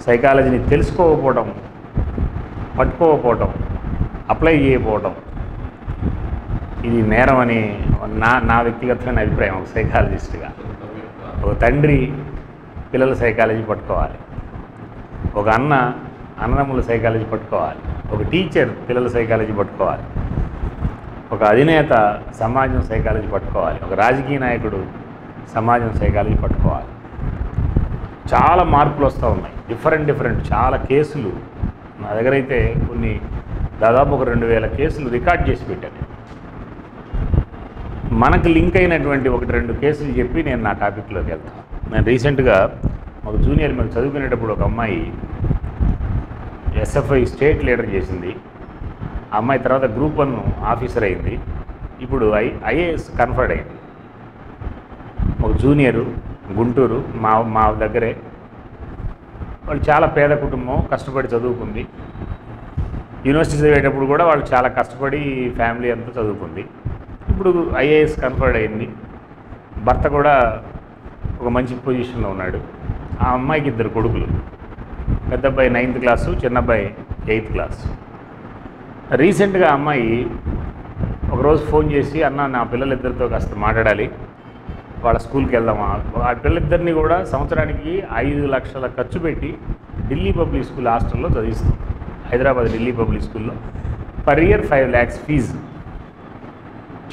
సైకాలజీని తెలుసుకోకపోవడం, పట్టుకోకపోవడం, apply చేయకపోవడం ఇది నేరం అని నా వ్యక్తిగతమైన అభిప్రాయం. ఒక సైకాలజిస్ట్గా ఒక తండ్రి పిల్లల సైకాలజీ పట్టుకోవాలి, ఒక అన్నదమ్ముల సైకాలజీ పట్టుకోవాలి, ఒక టీచర్ పిల్లల సైకాలజీ పట్టుకోవాలి, ఒక అధినేత సమాజం సైకాలజీ పట్టుకోవాలి, ఒక రాజకీయ నాయకుడు సమాజం సైకాలజీ పట్టుకోవాలి. చాలా మార్పులు వస్తూ ఉన్నాయి, డిఫరెంట్ చాలా కేసులు నా దగ్గర అయితే కొన్ని దాదాపు ఒక 2000 కేసులు రికార్డ్ చేసి పెట్టాను. మనకు లింక్ అయినటువంటి 1-2 కేసులు చెప్పి నేను నా టాపిక్లోకి వెళ్తాను. నేను రీసెంట్గా ఒక జూనియర్ మేము చదువుకునేటప్పుడు ఒక అమ్మాయి ఎస్ఎఫ్ఐ స్టేట్ లీడర్ చేసింది. ఆ అమ్మాయి తర్వాత గ్రూప్ 1 ఆఫీసర్ అయింది. ఇప్పుడు ఐఏఎస్ కన్ఫర్డ్ అయింది. ఒక జూనియరు గుంటూరు మా దగ్గరే. వాళ్ళు చాలా పేద కుటుంబం, కష్టపడి చదువుకుంది. యూనివర్సిటీ చదివేటప్పుడు కూడా వాళ్ళు చాలా కష్టపడి ఫ్యామిలీ అంతా చదువుకుంది. ఇప్పుడు ఐఏఎస్ కన్ఫర్డ్ అయింది. భర్త కూడా ఒక మంచి పొజిషన్లో ఉన్నాడు. ఆ అమ్మాయికి 2 కొడుకులు. పెద్ద అబ్బాయి 9th క్లాసు, చిన్న అబ్బాయి 8th క్లాసు. రీసెంట్గా అమ్మాయి ఒకరోజు ఫోన్ చేసి, అన్న నా పిల్లలిద్దరితో కాస్త మాట్లాడాలి, వాళ్ళ స్కూల్కి వెళ్దామా. ఆ పిల్లలిద్దరినీ కూడా సంవత్సరానికి 5 లక్షల ఖర్చు పెట్టి ఢిల్లీ పబ్లిక్ స్కూల్ హాస్టల్లో చదివిస్తాం. హైదరాబాద్ ఢిల్లీ పబ్లిక్ స్కూల్లో పర్ ఇయర్ 5 lakhs ఫీజు.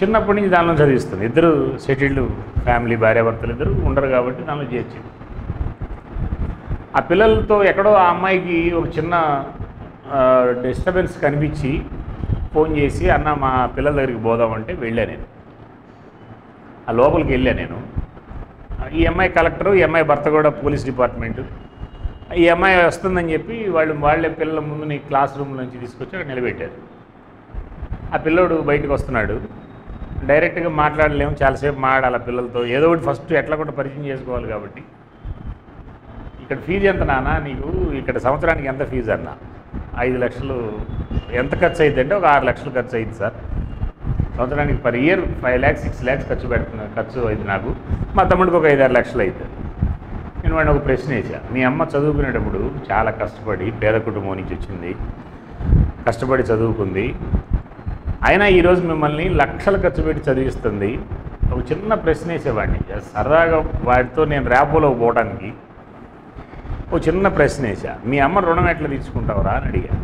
చిన్నప్పటి నుంచి దానిలో చదివిస్తుంది. 2 సెటిల్డ్ ఫ్యామిలీ, భార్యాభర్తలు 2 ఉండరు కాబట్టి దానిలో చేర్చింది. ఆ పిల్లలతో ఎక్కడో ఆ అమ్మాయికి ఒక చిన్న డిస్టర్బెన్స్ కనిపించి ఫోన్ చేసి, అన్న మా పిల్లల దగ్గరికి పోదామంటే వెళ్ళాను. నేను ఆ లోపలికి వెళ్ళాను. నేను ఈ అమ్మాయి కలెక్టరు, ఈ అమ్మాయి భర్త కూడా పోలీస్ డిపార్ట్మెంటు. ఈ అమ్మాయి వస్తుందని చెప్పి వాళ్ళే పిల్లల ముందు నీ క్లాస్ రూమ్ నుంచి తీసుకొచ్చి అక్కడ నిలబెట్టారు. ఆ పిల్లోడు బయటకు వస్తున్నాడు. డైరెక్ట్గా మాట్లాడలేము, చాలాసేపు మాట్లాడాలి పిల్లలతో. ఏదో ఒకటి ఫస్ట్ ఎట్లా కూడా పరిచయం చేసుకోవాలి కాబట్టి, ఇక్కడ ఫీజు ఎంత నాన్న నీకు, ఇక్కడ సంవత్సరానికి ఎంత ఫీజు అన్న. 5 లక్షలు. ఎంత ఖర్చు అవుతుంది అంటే ఒక 6 లక్షలు ఖర్చు అయింది సార్. సంవత్సరానికి పర్ ఇయర్ 5 lakhs 6 lakhs ఖర్చు అయింది నాకు. మా తమ్ముడికి ఒక 5-6 లక్షలు అవుతుంది. నేను వాడిని ఒక ప్రశ్న వేసా, మీ అమ్మ చదువుకునేటప్పుడు చాలా కష్టపడి పేద కుటుంబం నుంచి వచ్చింది, కష్టపడి చదువుకుంది, అయినా ఈరోజు మిమ్మల్ని లక్షలు ఖర్చు పెట్టి చదివిస్తుంది. ఒక చిన్న ప్రశ్న వేసేవాడిని సరదాగా, వాడితో నేను ర్యాపోలో పోవడానికి ఒక చిన్న ప్రశ్న వేసా, మీ అమ్మ రుణం ఎట్లా తీసుకుంటావురా అని అడిగా.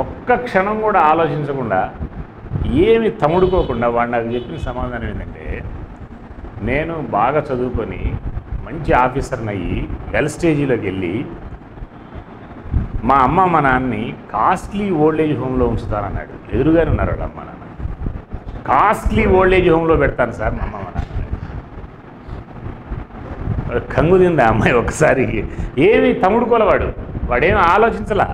ఒక్క క్షణం కూడా ఆలోచించకుండా, ఏమి తముడుకోకుండా వాడు నాకు చెప్పిన సమాధానం ఏంటంటే, నేను బాగా చదువుకొని మంచి ఆఫీసర్ని అయ్యి వెల్ స్టేజీలోకి వెళ్ళి మా అమ్మ మా నాన్నని కాస్ట్లీ ఓల్డేజ్ హోమ్లో ఉంచుతానన్నాడు. ఎదురుగానే ఉన్నారు వాళ్ళ అమ్మ నాన్న. కాస్ట్లీ ఓల్డేజ్ హోమ్లో పెడతాను సార్ మా అమ్మ మా నాన్న. కంగు తింది ఆ అమ్మాయి ఒకసారి. ఏమి తమ్ముడుకోలవాడు, వాడేమి ఆలోచించలా,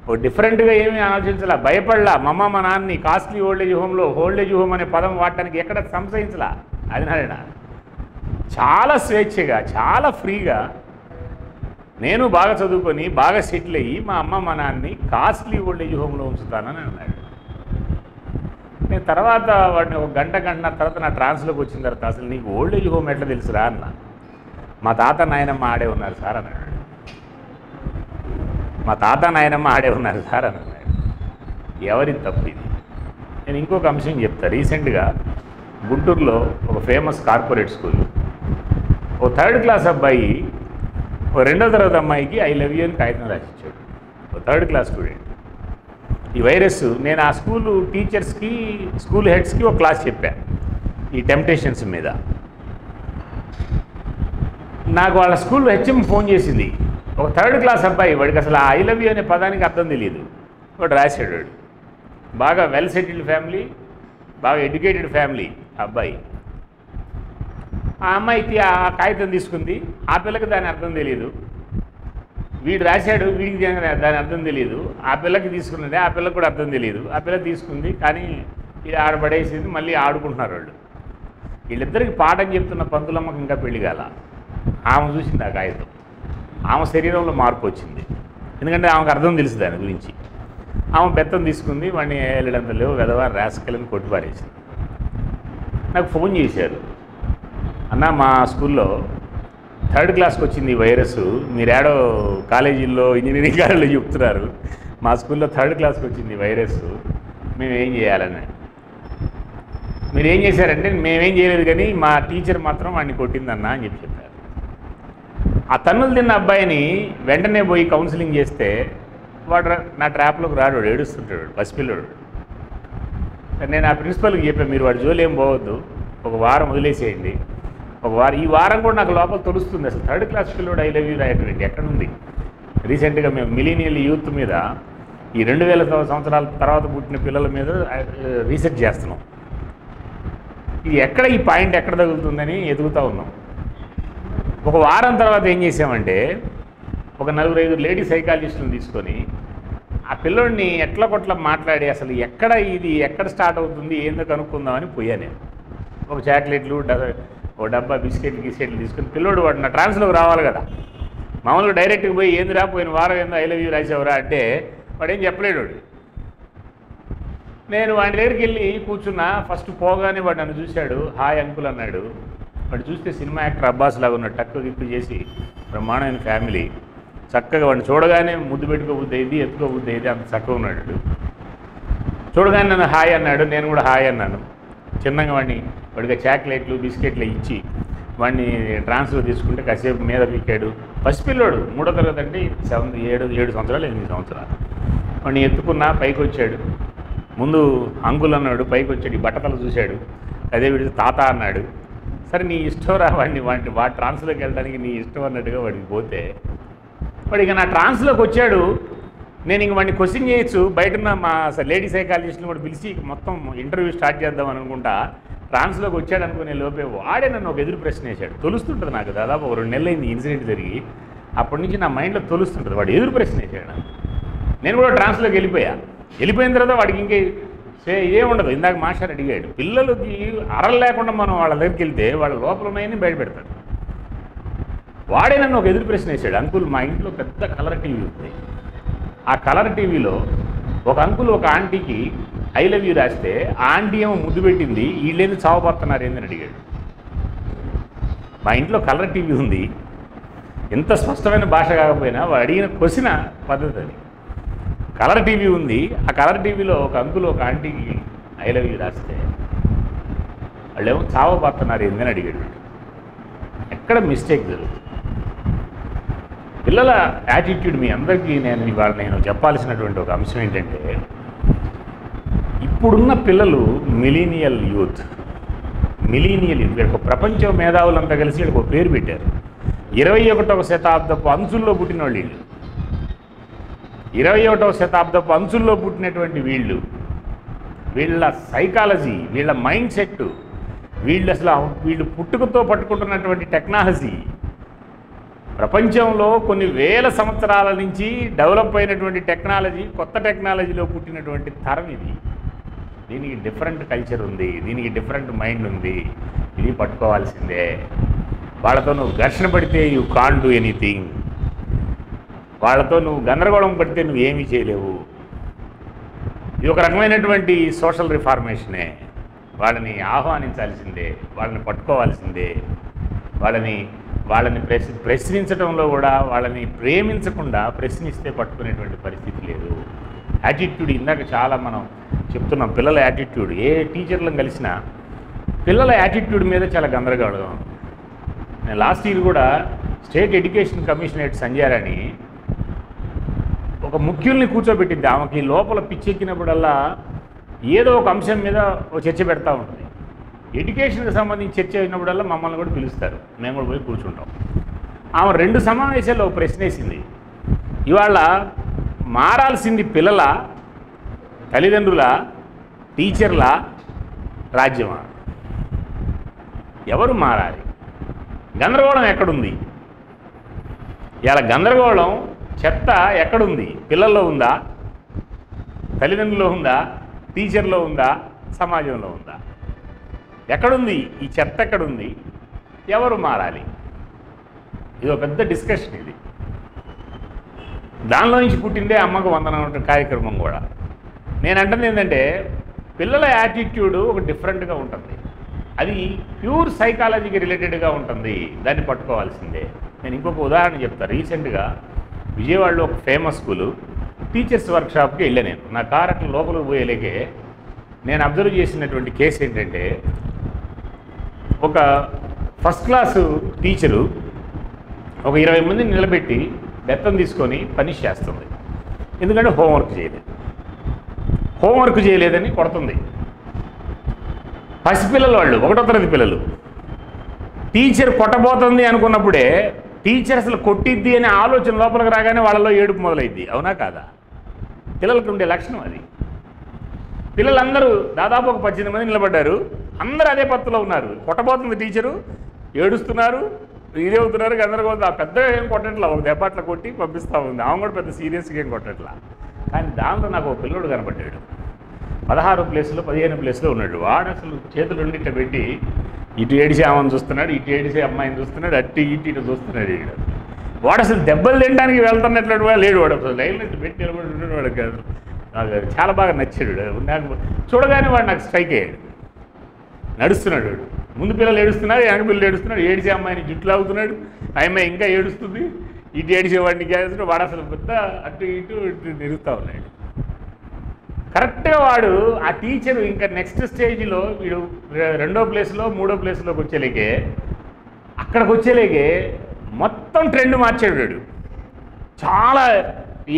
ఓ డిఫరెంట్గా ఏమీ ఆలోచించలా, భయపడలా. మా అమ్మ మా నాన్నని కాస్ట్లీ ఓల్డేజ్ హోమ్ అనే పదం వాడటానికి ఎక్కడ సంశయించలా. అది నాయన చాలా స్వేచ్ఛగా, చాలా ఫ్రీగా, నేను బాగా చదువుకొని బాగా సెటిల్ అయ్యి మా అమ్మ మా నాన్నని కాస్ట్లీ ఓల్డేజ్ హోమ్లో ఉంచుతానని అన్నాడు. నేను తర్వాత వాడిని ఒక గంటన్నర తర్వాత నా ట్రాన్స్లోకి వచ్చిన తర్వాత, అసలు నీకు ఓల్డేజ్ హోమ్ ఎట్లా తెలుసురా అన్న. మా తాత నాయనమ్మ ఆడే ఉన్నారు సార్ అన్నాడు. మా తాత నాయనమ్మ ఆడే ఉన్నారు సార్ అని అన్నాడు. ఎవరి తప్పు ఇది? నేను ఇంకొక అంశం చెప్తా. రీసెంట్గా గుంటూరులో ఒక ఫేమస్ కార్పొరేట్ స్కూల్, ఓ 3rd క్లాస్ అబ్బాయి ఓ 2వ తరగతి అమ్మాయికి ఐ లవ్ యూ అని కాగితం రాసిచ్చాడు. ఓ 3rd క్లాస్ స్టూడెంట్. ఈ వైరస్, నేను ఆ స్కూల్ టీచర్స్కి, స్కూల్ హెడ్స్కి ఒక క్లాస్ చెప్పాను ఈ టెంప్టేషన్స్ మీద. నాకు వాళ్ళ స్కూల్ హెచ్ఎం ఫోన్ చేసింది. ఒక 3rd క్లాస్ అబ్బాయి, వాడికి అసలు ఐ లవ్ యూ అనే పదానికి అర్థం తెలియదు, వాడు రాశాడు. వాడు బాగా వెల్ సెటిల్డ్ ఫ్యామిలీ, బాగా ఎడ్యుకేటెడ్ ఫ్యామిలీ అబ్బాయి. ఆ అమ్మాయికి ఆ కాగితం తీసుకుంది, ఆ పిల్లకి దాని అర్థం తెలియదు. వీడు రాశాడు, వీడికి దాని అర్థం తెలియదు. ఆ పిల్లకి తీసుకున్నది, ఆ పిల్లకి కూడా అర్థం తెలియదు. ఆ పిల్ల తీసుకుంది, కానీ ఇది ఆడబడేసింది. మళ్ళీ ఆడుకుంటున్నారు వాళ్ళు. వీళ్ళిద్దరికి పాఠం చెప్తున్న పంతులమ్మకి ఇంకా పెళ్లి కాల. ఆమె చూసింది ఆ కాగితం. ఆమె శరీరంలో మార్పు వచ్చింది, ఎందుకంటే ఆమెకు అర్థం తెలుసు దాని గురించి. ఆమె బెత్తం తీసుకుంది, వాడిని వెళ్ళడంత లేవు వెదవా రాసుకెళ్ళని కొట్టిపారేసింది. నాకు ఫోన్ చేశారు, అన్న మా స్కూల్లో థర్డ్ క్లాస్కి వచ్చింది ఈ వైరస్, మీరేడో కాలేజీల్లో ఇంజనీరింగ్ కాలేజీలో చెప్తున్నారు, మా స్కూల్లో థర్డ్ క్లాస్కి వచ్చింది ఈ వైరస్, మేము ఏం చేయాలని. మీరు ఏం చేశారంటే మేమేం చేయలేదు కానీ మా టీచర్ మాత్రం వాడిని కొట్టిందన్నా అని చెప్పారు. ఆ తన్నులు తిన్న అబ్బాయిని వెంటనే పోయి కౌన్సిలింగ్ చేస్తే వాడు నా ట్రాప్లోకి రాడు, వాడు ఏడుస్తుంటాడు, పసిపిల్లడు. నేను ఆ ప్రిన్సిపల్కి చెప్పాను, మీరు వాడు జోలు ఏం పోవద్దు, ఒక వారం వదిలేసేయండి. ఈ వారం కూడా నాకు లోపల తెలుస్తుంది అసలు థర్డ్ క్లాస్ పిల్లడు ఐ లవ్ యూ రాయటువంటి ఎక్కడుంది. రీసెంట్గా మేము మిలీనియల్ యూత్ మీద ఈ 2000 సంవత్సరాల తర్వాత పుట్టిన పిల్లల మీద రీసెర్చ్ చేస్తున్నాం. ఇది ఎక్కడ ఈ పాయింట్ ఎక్కడ తగులుతుందని ఎదుగుతూ ఉన్నాం. ఒక వారం తర్వాత ఏం చేసామంటే ఒక 4-5 లేడీ సైకాలజిస్టులను తీసుకొని ఆ పిల్లోడిని ఎట్లా కొట్లా మాట్లాడి అసలు ఎక్కడ స్టార్ట్ అవుతుంది ఏందో కనుక్కుందామని పోయా నేను. ఒక చాక్లెట్లు, ఒక డబ్బా బిస్కెట్లు తీసుకొని పిల్లోడు వాడు నా ట్రాన్స్లోకి రావాలి కదా. మామూలుగా డైరెక్ట్గా పోయి ఏంది రాపోయిన వారం ఏందో ఐ లవ్ యూ రాసేవరా అంటే వాడేం చెప్పలేడు. నేను వాడి దగ్గరికి వెళ్ళి కూర్చున్నా. ఫస్ట్ పోగానే వాడు నన్ను చూశాడు, హాయ్ అంకుల్ అన్నాడు. వాడు చూస్తే సినిమా యాక్టర్ అబ్బాస్ లాగా ఉన్నాడు, టక్కు గిక్కు చేసి బ్రహ్మాండమైన ఫ్యామిలీ, చక్కగా వాడిని చూడగానే ముద్దు పెట్టుకోబుద్ది అయింది, ఎత్తుకోబుద్ది అయింది, అంత చక్కగా ఉన్నాడు. చూడగానే నన్ను హాయ్ అన్నాడు, నేను కూడా హాయ్ అన్నాను. చిన్నగా వాడికి చాక్లెట్లు బిస్కెట్లు ఇచ్చి వాడిని ట్రాన్స్లో తీసుకుంటే కాసేపు మీద పీకాడు. పసిపిల్లోడు 3వ తరగతి అంటే 7 సంవత్సరాలు 8 సంవత్సరాలు. వాడిని ఎత్తుకున్నా, పైకి వచ్చాడు. ముందు అంకుల్ అన్నాడు, పైకి వచ్చాడు, ఈ బట్టతలు చూశాడు. అదే వీడి తాత అన్నాడు. సరే నీ ఇష్టం రా, వాడి ట్రాన్స్లోకి వెళ్ళడానికి నీ ఇష్టం అన్నట్టుగా వాడికి పోతే వాడు ఇక నా ట్రాన్స్లోకి వచ్చాడు. నేను ఇంక వాడిని క్వశ్చన్ చేయొచ్చు, బయటన్న మా లేడీ సైకాలజిస్ట్ని కూడా పిలిచి మొత్తం ఇంటర్వ్యూ స్టార్ట్ చేద్దాం అనుకుంటా. ట్రాన్స్లోకి వచ్చాడు అనుకునే లోపే వాడే నన్ను ఒక ఎదురు ప్రశ్న వేశాడు. తొలుస్తుంటుంది నాకు, దాదాపు ఒక 2 నెలలు అయింది ఇన్సిడెంట్ జరిగి. అప్పటి నుంచి నా మైండ్లో తొలుస్తుంటుంది. వాడు ఎదురు ప్రశ్న వేశాడు. నేను కూడా ట్రాన్స్లోకి వెళ్ళిపోయిన తర్వాత వాడికి ఇంకే ఏముండదు. ఇందాక మాస్టర్ అడిగాడు, పిల్లలకి అరలు లేకుండా మనం వాళ్ళ దగ్గరికి వెళ్తే వాళ్ళ లోపల ఉన్నాయని బయటపెడతాడు. వాడే నన్ను ఒక ఎదురు ప్రశ్న వేశాడు. అంకుల్, మా ఇంట్లో పెద్ద కలర్ టీవీ ఉంది. ఆ కలర్ టీవీలో ఒక అంకుల్ ఒక ఆంటీకి ఐ లవ్ యూ రాస్తే ఆ ఆంటీ ఏమో ముద్దు పెట్టింది, వీళ్ళేంది చావబోతున్నారు ఏందని అడిగాడు. మా ఇంట్లో కలర్ టీవీ ఉంది. ఎంత స్పష్టమైన భాష కాకపోయినా వాడు అడిగిన క్వశ్చన్ పద్ధతి అది. కలర్ టీవీ ఉంది, ఆ కలర్ టీవీలో ఒక అంకుల్ ఒక ఆంటీకి ఐ లవ్ యూ రాస్తే వాళ్ళేమో చావబోతున్నారు ఏందని అడిగాడు. ఎక్కడ మిస్టేక్ జరుగుతుంది? పిల్లల యాటిట్యూడ్ మీ అందరికీ నేను చెప్పాల్సినటువంటి ఒక అంశం ఏంటంటే, ఇప్పుడున్న పిల్లలు మిలీనియల్ యూత్ వీళ్ళకి ప్రపంచ మేధావులంతా కలిసి వీళ్ళకి ఒక పేరు పెట్టారు. 21వ శతాబ్దపు అంచుల్లో పుట్టిన వాళ్ళు వీళ్ళు. 21వ శతాబ్దపు అంచుల్లో పుట్టినటువంటి వీళ్ళ సైకాలజీ, వీళ్ళ మైండ్ సెట్, వీళ్ళు పుట్టుకతో పట్టుకుంటున్నటువంటి టెక్నాలజీ, ప్రపంచంలో కొన్ని వేల సంవత్సరాల నుంచి డెవలప్ అయినటువంటి టెక్నాలజీ, కొత్త టెక్నాలజీలో పుట్టినటువంటి తరం ఇది. దీనికి డిఫరెంట్ కల్చర్ ఉంది, దీనికి డిఫరెంట్ మైండ్ ఉంది. ఇది పట్టుకోవాల్సిందే. వాళ్ళతో నువ్వు ఘర్షణ పడితే యూ కాంట్ డూ ఎనీథింగ్. వాళ్ళతో నువ్వు గందరగోళం పడితే నువ్వు ఏమీ చేయలేవు. ఇది ఒక రకమైనటువంటి సోషల్ రిఫార్మేషనే. వాళ్ళని ఆహ్వానించాల్సిందే, వాళ్ళని పట్టుకోవాల్సిందే. వాళ్ళని ప్రశ్నించడంలో కూడా వాళ్ళని ప్రేమించకుండా ప్రశ్నిస్తే పట్టుకునేటువంటి పరిస్థితి లేదు. యాటిట్యూడ్ ఇందాక చాలా మనం చెప్తున్నాం. పిల్లల యాటిట్యూడ్, ఏ టీచర్లను కలిసినా పిల్లల యాటిట్యూడ్ మీద చాలా గందరగోళం. నేను లాస్ట్ ఇయర్ కూడా స్టేట్ ఎడ్యుకేషన్ కమిషనరేట్ సంజయారాణి ఒక ముఖ్యుల్ని కూర్చోబెట్టింది. ఆమెకి లోపల పిచ్చెక్కినప్పుడల్లా ఏదో ఒక అంశం మీద ఒక చర్చ పెడతా ఉంటుంది. ఎడ్యుకేషన్కి సంబంధించి చర్చ అయినప్పుడల్లా మమ్మల్ని కూడా పిలుస్తారు, మేము కూడా పోయి కూర్చుంటాం. ఆమె 2 సమావేశాల్లో ఒక ప్రశ్న వేసింది. ఇవాళ మారాల్సింది పిల్లల, తల్లిదండ్రుల, టీచర్ల, రాజ్యమా? ఎవరు మారాలి? గందరగోళం ఎక్కడుంది? ఇలా గందరగోళం చెత్త ఎక్కడుంది? పిల్లల్లో ఉందా, తల్లిదండ్రుల్లో ఉందా, టీచర్లో ఉందా, సమాజంలో ఉందా? ఎక్కడుంది ఈ చెత్త? ఎక్కడుంది? ఎవరు మారాలి? ఇది ఒక పెద్ద డిస్కషన్. ఇది దానిలో నుంచి పుట్టిందే అమ్మకు వందనం కార్యక్రమం కూడా. నేను అంటుంది ఏంటంటే, పిల్లల యాటిట్యూడ్ ఒక డిఫరెంట్గా ఉంటుంది. అది ప్యూర్ సైకాలజీకి రిలేటెడ్గా ఉంటుంది, దాన్ని పట్టుకోవాల్సిందే. నేను ఇంకొక ఉదాహరణ చెప్తాను. రీసెంట్గా విజయవాడలో ఒక ఫేమస్ స్కూలు టీచర్స్ వర్క్షాప్కి వెళ్ళాను నేను. నా కారు అట్లా లోపలికి పోయేలేకే నేను అబ్జర్వ్ చేసినటువంటి కేసు ఏంటంటే, ఒక ఫస్ట్ క్లాసు టీచరు ఒక 20 మందిని నిలబెట్టి బెత్తం తీసుకొని పనిష్ చేస్తుంది. ఎందుకంటే హోంవర్క్ చేయలేదని కొడుతుంది. పసిపిల్లలు వాళ్ళు, 1వ తరగతి పిల్లలు. టీచర్ కొట్టబోతుంది అనుకున్నప్పుడే టీచర్ అసలు కొట్టిద్ది అనే ఆలోచన లోపలికి రాగానే వాళ్ళలో ఏడుపు మొదలైద్ది. అవునా కాదా? పిల్లలకు ఉండే లక్షణం అది. పిల్లలందరూ దాదాపు ఒక 18 మంది నిలబడ్డారు. అందరూ అదే పత్తులో ఉన్నారు. కొట్టబోతుంది టీచరు, ఏడుస్తున్నారు, ఇదే అవుతున్నారు. గందరగోళం. పెద్దగా ఏం కొట్టట్లా, ఒక దెబ్బట్ల కొట్టి పంపిస్తూ ఉంది. ఆమె కూడా పెద్ద సీరియస్గా ఏం కొట్టట్లా. కానీ దాంట్లో నాకు ఒక పిల్లోడు కనపడ్డాడు. 16 ప్లేస్లో 15 ప్లేస్లో ఉన్నాడు. వాడు అసలు చేతులు రెండిట పెట్టి ఇటు ఏడిసి ఆమెను చూస్తున్నాడు, ఇటు ఏడిసి అమ్మాయిని చూస్తున్నాడు, అటు ఇటు చూస్తున్నాడు. వాడు అసలు దెబ్బలు తినడానికి వెళ్తున్నట్లు లేడు. వాడు అసలు లైన్లో పెట్టి నిలబడి వాడు కాదు. నాకు చాలా బాగా నచ్చాడు. నాకు చూడగానే వాడు నాకు స్ట్రైక్ అయ్యాడు. నడుస్తున్నాడు వాడు. ముందు పిల్లలు ఏడుస్తున్నారు, వెనక పిల్లలు ఏడుస్తున్నాడు. ఏడిసే అమ్మాయిని జుట్టు లాగుతున్నాడు. ఆ అమ్మాయి ఇంకా ఏడుస్తుంది. ఇటు ఏడిసేవాడిని చేస్తున్నాడు. వాడు అసలు పెద్ద అటు ఇటు నిలుస్తూ ఉన్నాడు. కరెక్ట్గా వాడు ఆ టీచరు ఇంకా నెక్స్ట్ స్టేజ్లో వీడు 2వ ప్లేస్లో 3వ ప్లేస్లోకి వచ్చేలేకే, అక్కడికి వచ్చేలేకే మొత్తం ట్రెండ్ మార్చాడు వాడు. చాలా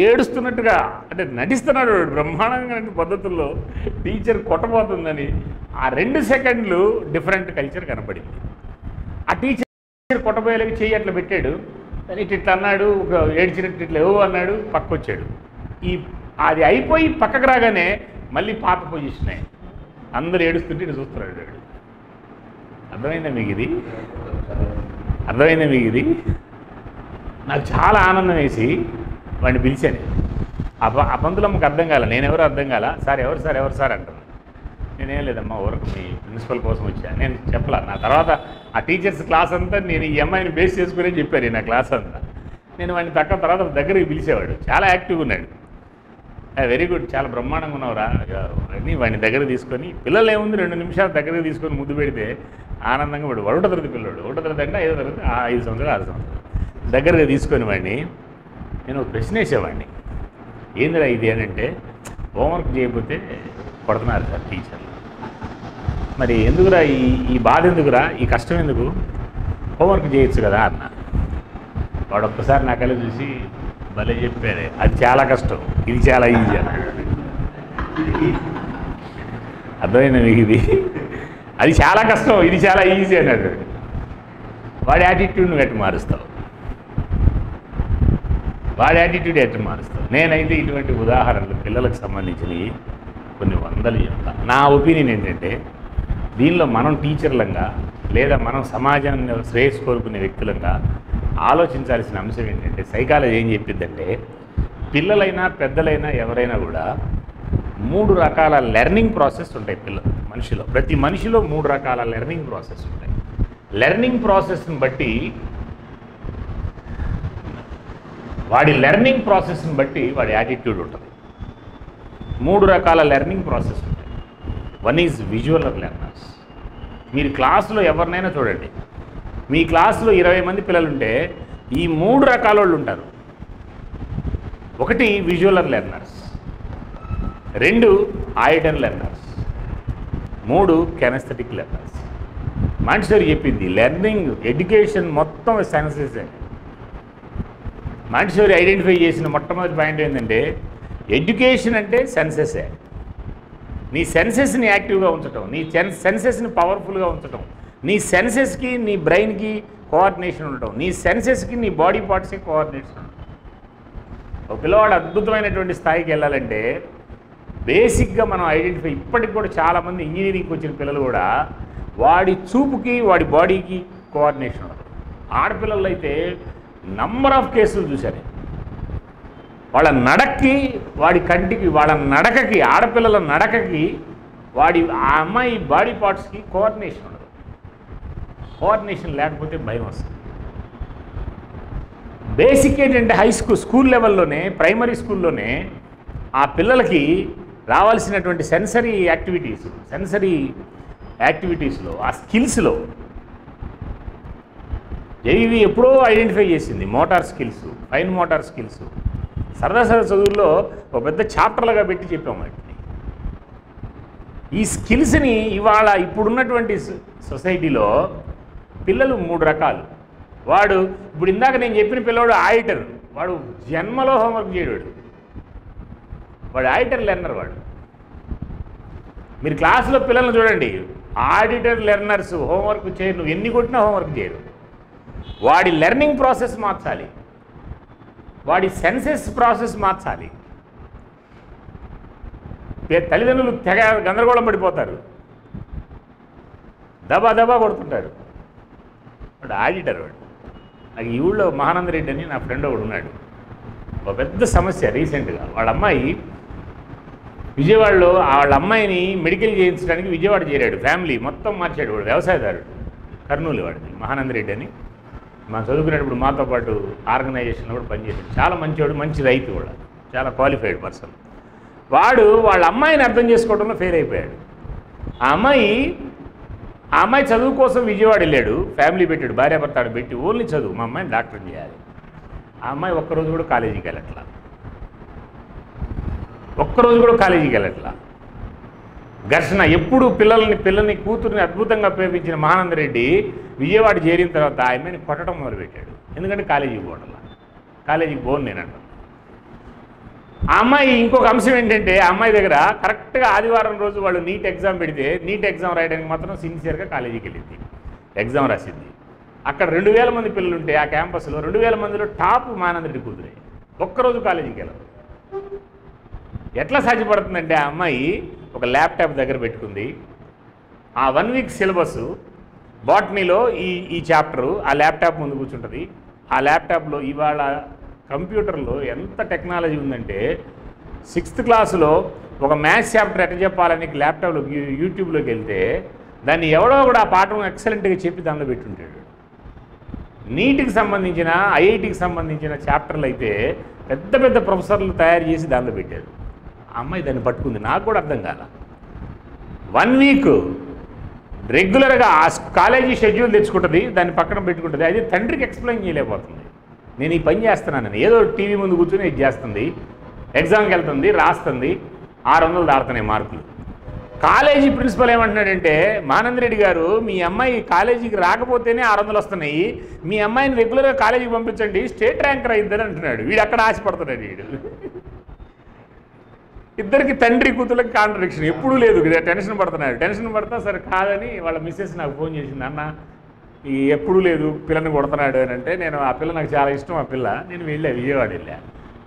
ఏడుస్తున్నట్టుగా, అంటే నటిస్తున్నాడు వాడు బ్రహ్మాండంగా పద్ధతుల్లో. టీచర్ కొట్టబోతుందని ఆ 2 సెకండ్లు డిఫరెంట్ కల్చర్ కనపడింది. ఆ టీచర్ కొట్టబోయేలాగా చెయ్యి అట్లా పెట్టాడు. ఇట్లా అన్నాడు, ఒక ఏడ్చినట్టు ఇట్లా ఏవో అన్నాడు, పక్కొచ్చాడు. అది అయిపోయి పక్కకు రాగానే మళ్ళీ పాత పొజిషన్ అయ్యి అందరూ ఏడుస్తుంటే ఇటు చూస్తున్నాడు వాడు. అర్థమైందా మీకు ఇది? నాకు చాలా ఆనందం వేసి వాడిని పిలిచాను. ఆ పంతులమ్మకి అర్థం కాల, నేనెవరో అర్థం కాల. సార్ ఎవరు సార్ అంటాను. నేనేం లేదమ్మా, ఊరకు మీ ప్రిన్సిపల్ కోసం వచ్చా. నేను చెప్పలా. నా తర్వాత ఆ టీచర్స్ క్లాస్ అంతా నేను ఈ అమ్మాయిని బేస్ చేసుకునే చెప్పాను నా క్లాస్ అంతా. నేను వాడిని తర్వాత దగ్గరికి పిలిచేవాడు. చాలా యాక్టివ్గా ఉన్నాడు. వెరీ గుడ్, చాలా బ్రహ్మాండంగా ఉన్నావురా అని వాడిని దగ్గర తీసుకొని, పిల్లలు ఏముంది 2 నిమిషాలు దగ్గరికి తీసుకొని ముద్దు పెడితే ఆనందంగా వాడు 1వ తరగతి పిల్లడు. 1వ తరగతి అంటే 5వ తరగతి, 5 సంవత్సరాలు 6 సంవత్సరాలు దగ్గరగా తీసుకొని వాడిని నేను ఒక ప్రశ్న వేసేవాడిని. ఏందిరా ఇది అని అంటే, హోంవర్క్ చేయకపోతే కొడుతున్నారు సార్ టీచర్లు. మరి ఎందుకురా ఈ బాధ, ఎందుకురా ఈ కష్టం, ఎందుకు హోంవర్క్ చేయొచ్చు కదా అన్న. వాడు ఒక్కసారి నా కళ్ళు చూసి భలే చెప్పారే, అది చాలా కష్టం, ఇది చాలా ఈజీ అన్నాడు. అర్థమైందా మీకు ఇది? అది చాలా కష్టం, ఇది చాలా ఈజీ అన్నాడు. వాడి యాటిట్యూడ్ నువ్వు ఎట్టు మారుస్తావు, నేనైతే ఇటువంటి ఉదాహరణలు పిల్లలకు సంబంధించినవి కొన్ని వందలు చెప్తాను. నా ఒపీనియన్ ఏంటంటే, దీనిలో మనం టీచర్లంగా లేదా మనం సమాజాన్ని శ్రేయస్సు కోరుకునే వ్యక్తులంగా ఆలోచించాల్సిన అంశం ఏంటంటే, సైకాలజీ ఏం చెప్పిద్దంటే, పిల్లలైనా పెద్దలైనా ఎవరైనా కూడా 3 రకాల లెర్నింగ్ ప్రాసెస్ ఉంటాయి మనిషిలో. ప్రతి మనిషిలో 3 రకాల లెర్నింగ్ ప్రాసెస్ ఉంటాయి. లెర్నింగ్ ప్రాసెస్ని బట్టి వాడి వాడి యాటిట్యూడ్ ఉంటుంది. 3 రకాల లెర్నింగ్ ప్రాసెస్ ఉంటాయి. 1 ఈజ్ విజువల్ లెర్నర్స్. మీరు క్లాసులో ఎవరినైనా చూడండి, మీ క్లాసులో 20 మంది పిల్లలు ఉంటే ఈ 3 రకాల వాళ్ళు ఉంటారు. 1 visual learners, 2 auditory learners, 3 kinesthetic learners. Montessori చెప్పింది లెర్నింగ్ ఎడ్యుకేషన్ మొత్తం సెన్సెసే. మాంటిసోరీ ఐడెంటిఫై చేసిన మొట్టమొదటి పాయింట్ ఏంటంటే, ఎడ్యుకేషన్ అంటే సెన్సెసే. నీ సెన్సెస్ని యాక్టివ్గా ఉంచటం, నీ సెన్సెస్ని పవర్ఫుల్గా ఉంచటం, నీ సెన్సెస్కి నీ బ్రెయిన్కి కోఆర్డినేషన్ ఉండటం, నీ సెన్సెస్కి నీ బాడీ పార్ట్స్కి కోఆర్డినేషన్ ఉండటం. ఒక పిల్లవాడు అద్భుతమైనటువంటి స్థాయికి వెళ్ళాలంటే బేసిక్గా మనం ఐడెంటిఫై, ఇప్పటికి కూడా చాలామంది ఇంజనీరింగ్కి వచ్చిన పిల్లలు కూడా వాడి చూపుకి వాడి బాడీకి కోఆర్డినేషన్ ఉండదు. ఆడపిల్లలు అయితే నంబర్ ఆఫ్ కేసులు చూశాను. వాళ్ళ నడక్కి, వాడి కంటికి, వాళ్ళ నడకకి, ఆడపిల్లల నడకకి ఆ అమ్మాయి బాడీ పార్ట్స్కి కోఆర్డినేషన్ ఉండదు. కోఆర్డినేషన్ లేకపోతే భయం వస్తుంది. బేసిక్ ఏంటంటే స్కూల్ లెవెల్లోనే, ప్రైమరీ స్కూల్లోనే ఆ పిల్లలకి రావాల్సినటువంటి సెన్సరీ యాక్టివిటీస్, సెన్సరీ యాక్టివిటీస్లో, ఆ స్కిల్స్లో జేఈవి ఎప్పుడో ఐడెంటిఫై చేసింది motor skills, fine motor skills. సరదా చదువుల్లో ఒక పెద్ద చాప్టర్లుగా పెట్టి చెప్పాము వాటిని. ఈ స్కిల్స్ని ఇవాళ ఇప్పుడున్నటువంటి సొసైటీలో పిల్లలు 3 రకాలు. వాడు ఇప్పుడు ఇందాక నేను చెప్పిన పిల్లవాడు ఆడిటర్, వాడు జన్మలో హోంవర్క్ చేయడు, వాడు ఆడిటర్ లెర్నర్. వాడు మీరు క్లాసులో పిల్లల్ని చూడండి, ఆడిటర్ లెర్నర్స్ హోంవర్క్ చేయరు, నువ్వు ఎన్ని కొట్టినా హోంవర్క్ చేయరు. వాడి లెర్నింగ్ ప్రాసెస్ మార్చాలి, వాడి సెన్సెస్ ప్రాసెస్ మార్చాలి. తల్లిదండ్రులు తెగ గందరగోళం పడిపోతారు, దబా దబా కొడుతుంటారు. వాడు ఆడిటర్. వాడు నాకు ఈ ఊళ్ళో మహానంద రెడ్డి అని నా ఫ్రెండ్ ఒకడు ఉన్నాడు. ఒక పెద్ద సమస్య రీసెంట్గా వాళ్ళ అమ్మాయి విజయవాడలో, వాళ్ళ అమ్మాయిని మెడికల్ చేయించడానికి విజయవాడ చేరాడు. ఫ్యామిలీ మొత్తం మార్చాడు. వాడు వ్యవసాయదారుడు, కర్నూలు వాడిది, మహానంద రెడ్డి అని. మనం చదువుకునేటప్పుడు మాతో పాటు ఆర్గనైజేషన్లో కూడా పనిచేశాడు. చాలా మంచివాడు, మంచి రైతు కూడా, చాలా క్వాలిఫైడ్ పర్సన్. వాడు వాళ్ళ అమ్మాయిని అర్థం చేసుకోవడంలో ఫెయిల్ అయిపోయాడు. ఆ అమ్మాయి చదువు కోసం విజయవాడ వెళ్ళాడు, ఫ్యామిలీ పెట్టాడు, భార్యాభర్తాడు పెట్టి ఓన్లీ చదువు, మా అమ్మాయిని డాక్టర్ చేయాలి. ఆ అమ్మాయి ఒక్కరోజు కూడా కాలేజీకి వెళ్ళట్లా, ఒక్కరోజు కూడా కాలేజీకి వెళ్ళట్లా. ఘర్షణ ఎప్పుడు పిల్లల్ని కూతుర్ని అద్భుతంగా ప్రేమించిన మహానంద రెడ్డి విజయవాడ చేరిన తర్వాత ఆ అమ్మాయిని కొట్టడం మొదలుపెట్టాడు. ఎందుకంటే కాలేజీకి పోవట్లా, కాలేజీకి పోను నేనంట. ఆ అమ్మాయి ఇంకొక అంశం ఏంటంటే, ఆ అమ్మాయి దగ్గర కరెక్ట్గా ఆదివారం రోజు వాళ్ళు నీట్ ఎగ్జామ్ పెడితే నీట్ ఎగ్జామ్ రాయడానికి మాత్రం సిన్సియర్గా కాలేజీకి వెళ్ళింది, ఎగ్జామ్ రాసింది. అక్కడ 2000 మంది పిల్లలు ఉంటే ఆ క్యాంపస్లో 2000 మందిలో టాప్ మహానంద రెడ్డి కూతురే. ఒక్కరోజు కాలేజీకి వెళ్ళదు. ఎట్లా సాధ్యపడుతుందంటే, ఆ అమ్మాయి ఒక ల్యాప్టాప్ దగ్గర పెట్టుకుంది, ఆ 1 వీక్ సిలబస్ బాటనీలో ఈ చాప్టరు ఆ ల్యాప్టాప్ ముందు కూర్చుంటుంది. ఆ ల్యాప్టాప్లో ఇవాళ కంప్యూటర్లో ఎంత టెక్నాలజీ ఉందంటే, 6th క్లాసులో ఒక మ్యాథ్స్ చాప్టర్ ఎట్లా చెప్పాలని ల్యాప్టాప్లో యూట్యూబ్లోకి వెళ్తే దాన్ని ఎవడో కూడా ఆ పాఠం ఎక్సలెంట్గా చెప్పి దానిలో పెట్టుంటాడు. నీట్కి సంబంధించిన, ఐఐటికి సంబంధించిన చాప్టర్లు అయితే పెద్ద పెద్ద ప్రొఫెసర్లు తయారు చేసి దానిలో పెట్టారు. ఆ అమ్మాయి దాన్ని పట్టుకుంది. నాకు కూడా అర్థం కాల. 1 వీక్ రెగ్యులర్గా ఆ కాలేజీ షెడ్యూల్ తెచ్చుకుంటుంది, దాన్ని పక్కన పెట్టుకుంటుంది. అది తండ్రికి ఎక్స్ప్లెయిన్ చేయలేకపోతుంది. నేను ఈ పని చేస్తున్నానని ఏదో టీవీ ముందు కూర్చొని ఇది చేస్తుంది, ఎగ్జామ్కి వెళ్తుంది, రాస్తుంది, 600 దాడుతున్నాయి మార్కులు. కాలేజీ ప్రిన్సిపల్ ఏమంటున్నాడంటే, మహానంద రెడ్డి గారు మీ అమ్మాయి కాలేజీకి రాకపోతేనే 600 వస్తున్నాయి, మీ అమ్మాయిని రెగ్యులర్గా కాలేజీకి పంపించండి, స్టేట్ ర్యాంకర్ అయిందని అంటున్నాడు. వీడు అక్కడ ఆశపడుతున్నాడు. వీడు ఇద్దరికి తండ్రి కూతుళ్ళకి కాంట్రడిక్షన్ ఎప్పుడూ లేదు. టెన్షన్ పడుతున్నాడు. టెన్షన్ పడతా సరే కాదని వాళ్ళ మిస్సెస్ నాకు ఫోన్ చేసింది, అన్న ఈ ఎప్పుడూ లేదు పిల్లని కొడుతున్నాడు అని అంటే, నేను ఆ పిల్ల నాకు చాలా ఇష్టం. ఆ పిల్ల నేను విజయవాడ వెళ్ళా,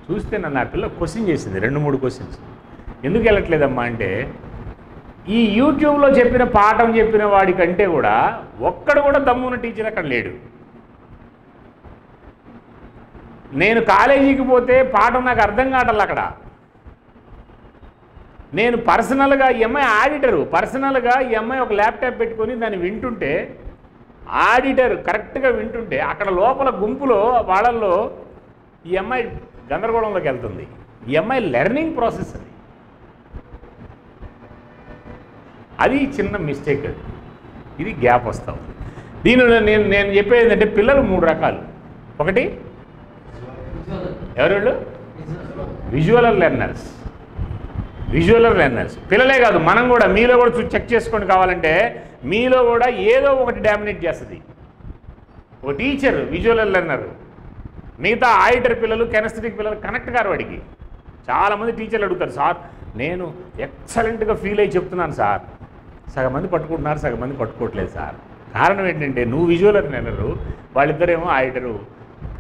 చూస్తే నన్ను ఆ పిల్ల క్వశ్చన్ చేసింది, 2-3 క్వశ్చన్స్. ఎందుకు వెళ్ళట్లేదమ్మా అంటే, ఈ యూట్యూబ్లో చెప్పిన పాఠం చెప్పిన వాడికంటే కూడా ఒక్కడు కూడా దమ్మున్న టీచర్ అక్కడ లేడు. నేను కాలేజీకి పోతే పాఠం నాకు అర్థం కావట్లే. అక్కడ నేను పర్సనల్గా ఈ అమ్మాయి ఆడిటరు, పర్సనల్గా ఈ అమ్మాయి ఒక ల్యాప్టాప్ పెట్టుకొని దాన్ని వింటుంటే, ఆడిటర్ కరెక్ట్గా వింటుంటే అక్కడ లోపల గుంపులో వాళ్ళల్లో ఈ అమ్మాయి గందరగోళంలోకి వెళ్తుంది. ఈ అమ్మాయి లెర్నింగ్ ప్రాసెస్ అది చిన్న మిస్టేక్. ఇది గ్యాప్ వస్తూ ఉంది. దీనిలో నేను చెప్పేది ఏంటంటే, పిల్లలు 3 రకాలు. ఒకటి ఎవరు? Visual learners. పిల్లలే కాదు, మనం కూడా మీలో కూడా చెక్ చేసుకోండి. కావాలంటే మీలో కూడా ఏదో ఒకటి డామినేట్ చేస్తుంది. ఒక టీచర్ విజువల్ లెర్నర్, మిగతా ఆడిటర్ పిల్లలు, కెనెస్థెటిక్ పిల్లలు కనెక్ట్ కారు వాడికి. చాలామంది టీచర్లు అడుగుతారు, సార్ నేను ఎక్సలెంట్గా ఫీల్ అయ్యి చెప్తున్నాను సార్, సగం మంది పట్టుకుంటున్నారు, సగం మంది పట్టుకోవట్లేదు సార్. కారణం ఏంటంటే, నువ్వు విజువల్ లెర్నరు, వాళ్ళిద్దరేమో ఆడిటరు.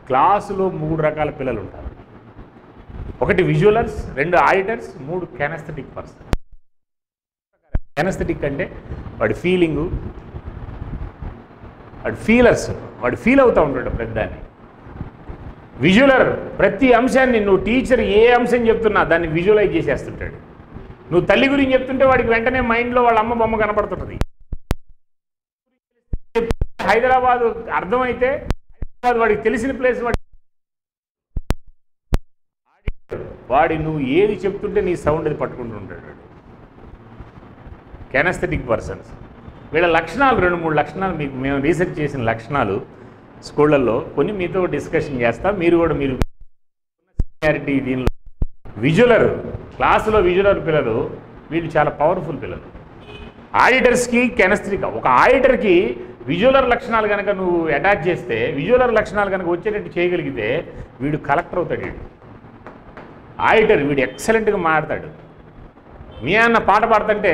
క్లాసులో 3 రకాల పిల్లలు ఉంటారు. ఒకటి విజువలర్స్, 2 ఆడిటర్స్, 3 కెనెస్థెటిక్ పర్సన్. కెనెస్థెటిక్ అంటే వాడి ఫీలింగు, వాడి ఫీలర్స్, వాడు ఫీల్ అవుతూ ఉంటాడు ప్రతిదాన్ని. విజువలర్ ప్రతి అంశాన్ని, నువ్వు టీచర్ ఏ అంశం చెప్తున్నా దాన్ని విజువలైజ్ చేసేస్తుంటాడు. నువ్వు తల్లి గురించి చెప్తుంటే వాడికి వెంటనే మైండ్లో వాళ్ళ అమ్మ బొమ్మ కనపడుతుంటుంది. హైదరాబాద్ అర్థమైతే హైదరాబాద్ వాడికి తెలిసిన ప్లేస్ వాడి నువ్వు ఏది చెప్తుంటే నీ సౌండ్ అది పట్టుకుంటూ ఉంటాడు. కెనెస్థెటిక్ పర్సన్స్. వీళ్ళ లక్షణాలు 2-3 లక్షణాలు మీకు మేము రీసెర్చ్ చేసిన లక్షణాలు స్కూళ్ళల్లో కొన్ని మీతో డిస్కషన్ చేస్తాం. మీరు కూడా మీరు సీనియారిటీ దీనిలో విజువలర్ క్లాసులో విజువలర్ పిల్లలు వీళ్ళు చాలా పవర్ఫుల్ పిల్లలు. ఆడిటర్స్కి కెనెస్ట్రిక్ ఒక ఆడిటర్కి విజువలర్ లక్షణాలు కనుక నువ్వు అటాచ్ చేస్తే విజువలర్ లక్షణాలు కనుక వచ్చేటట్టు చేయగలిగితే వీడు కలెక్టర్ అవుతాడు. వీడు ఆడిటర్ వీడు ఎక్సలెంట్గా మాట్లాడతాడు. మీ అన్న పాట పాడుతుంటే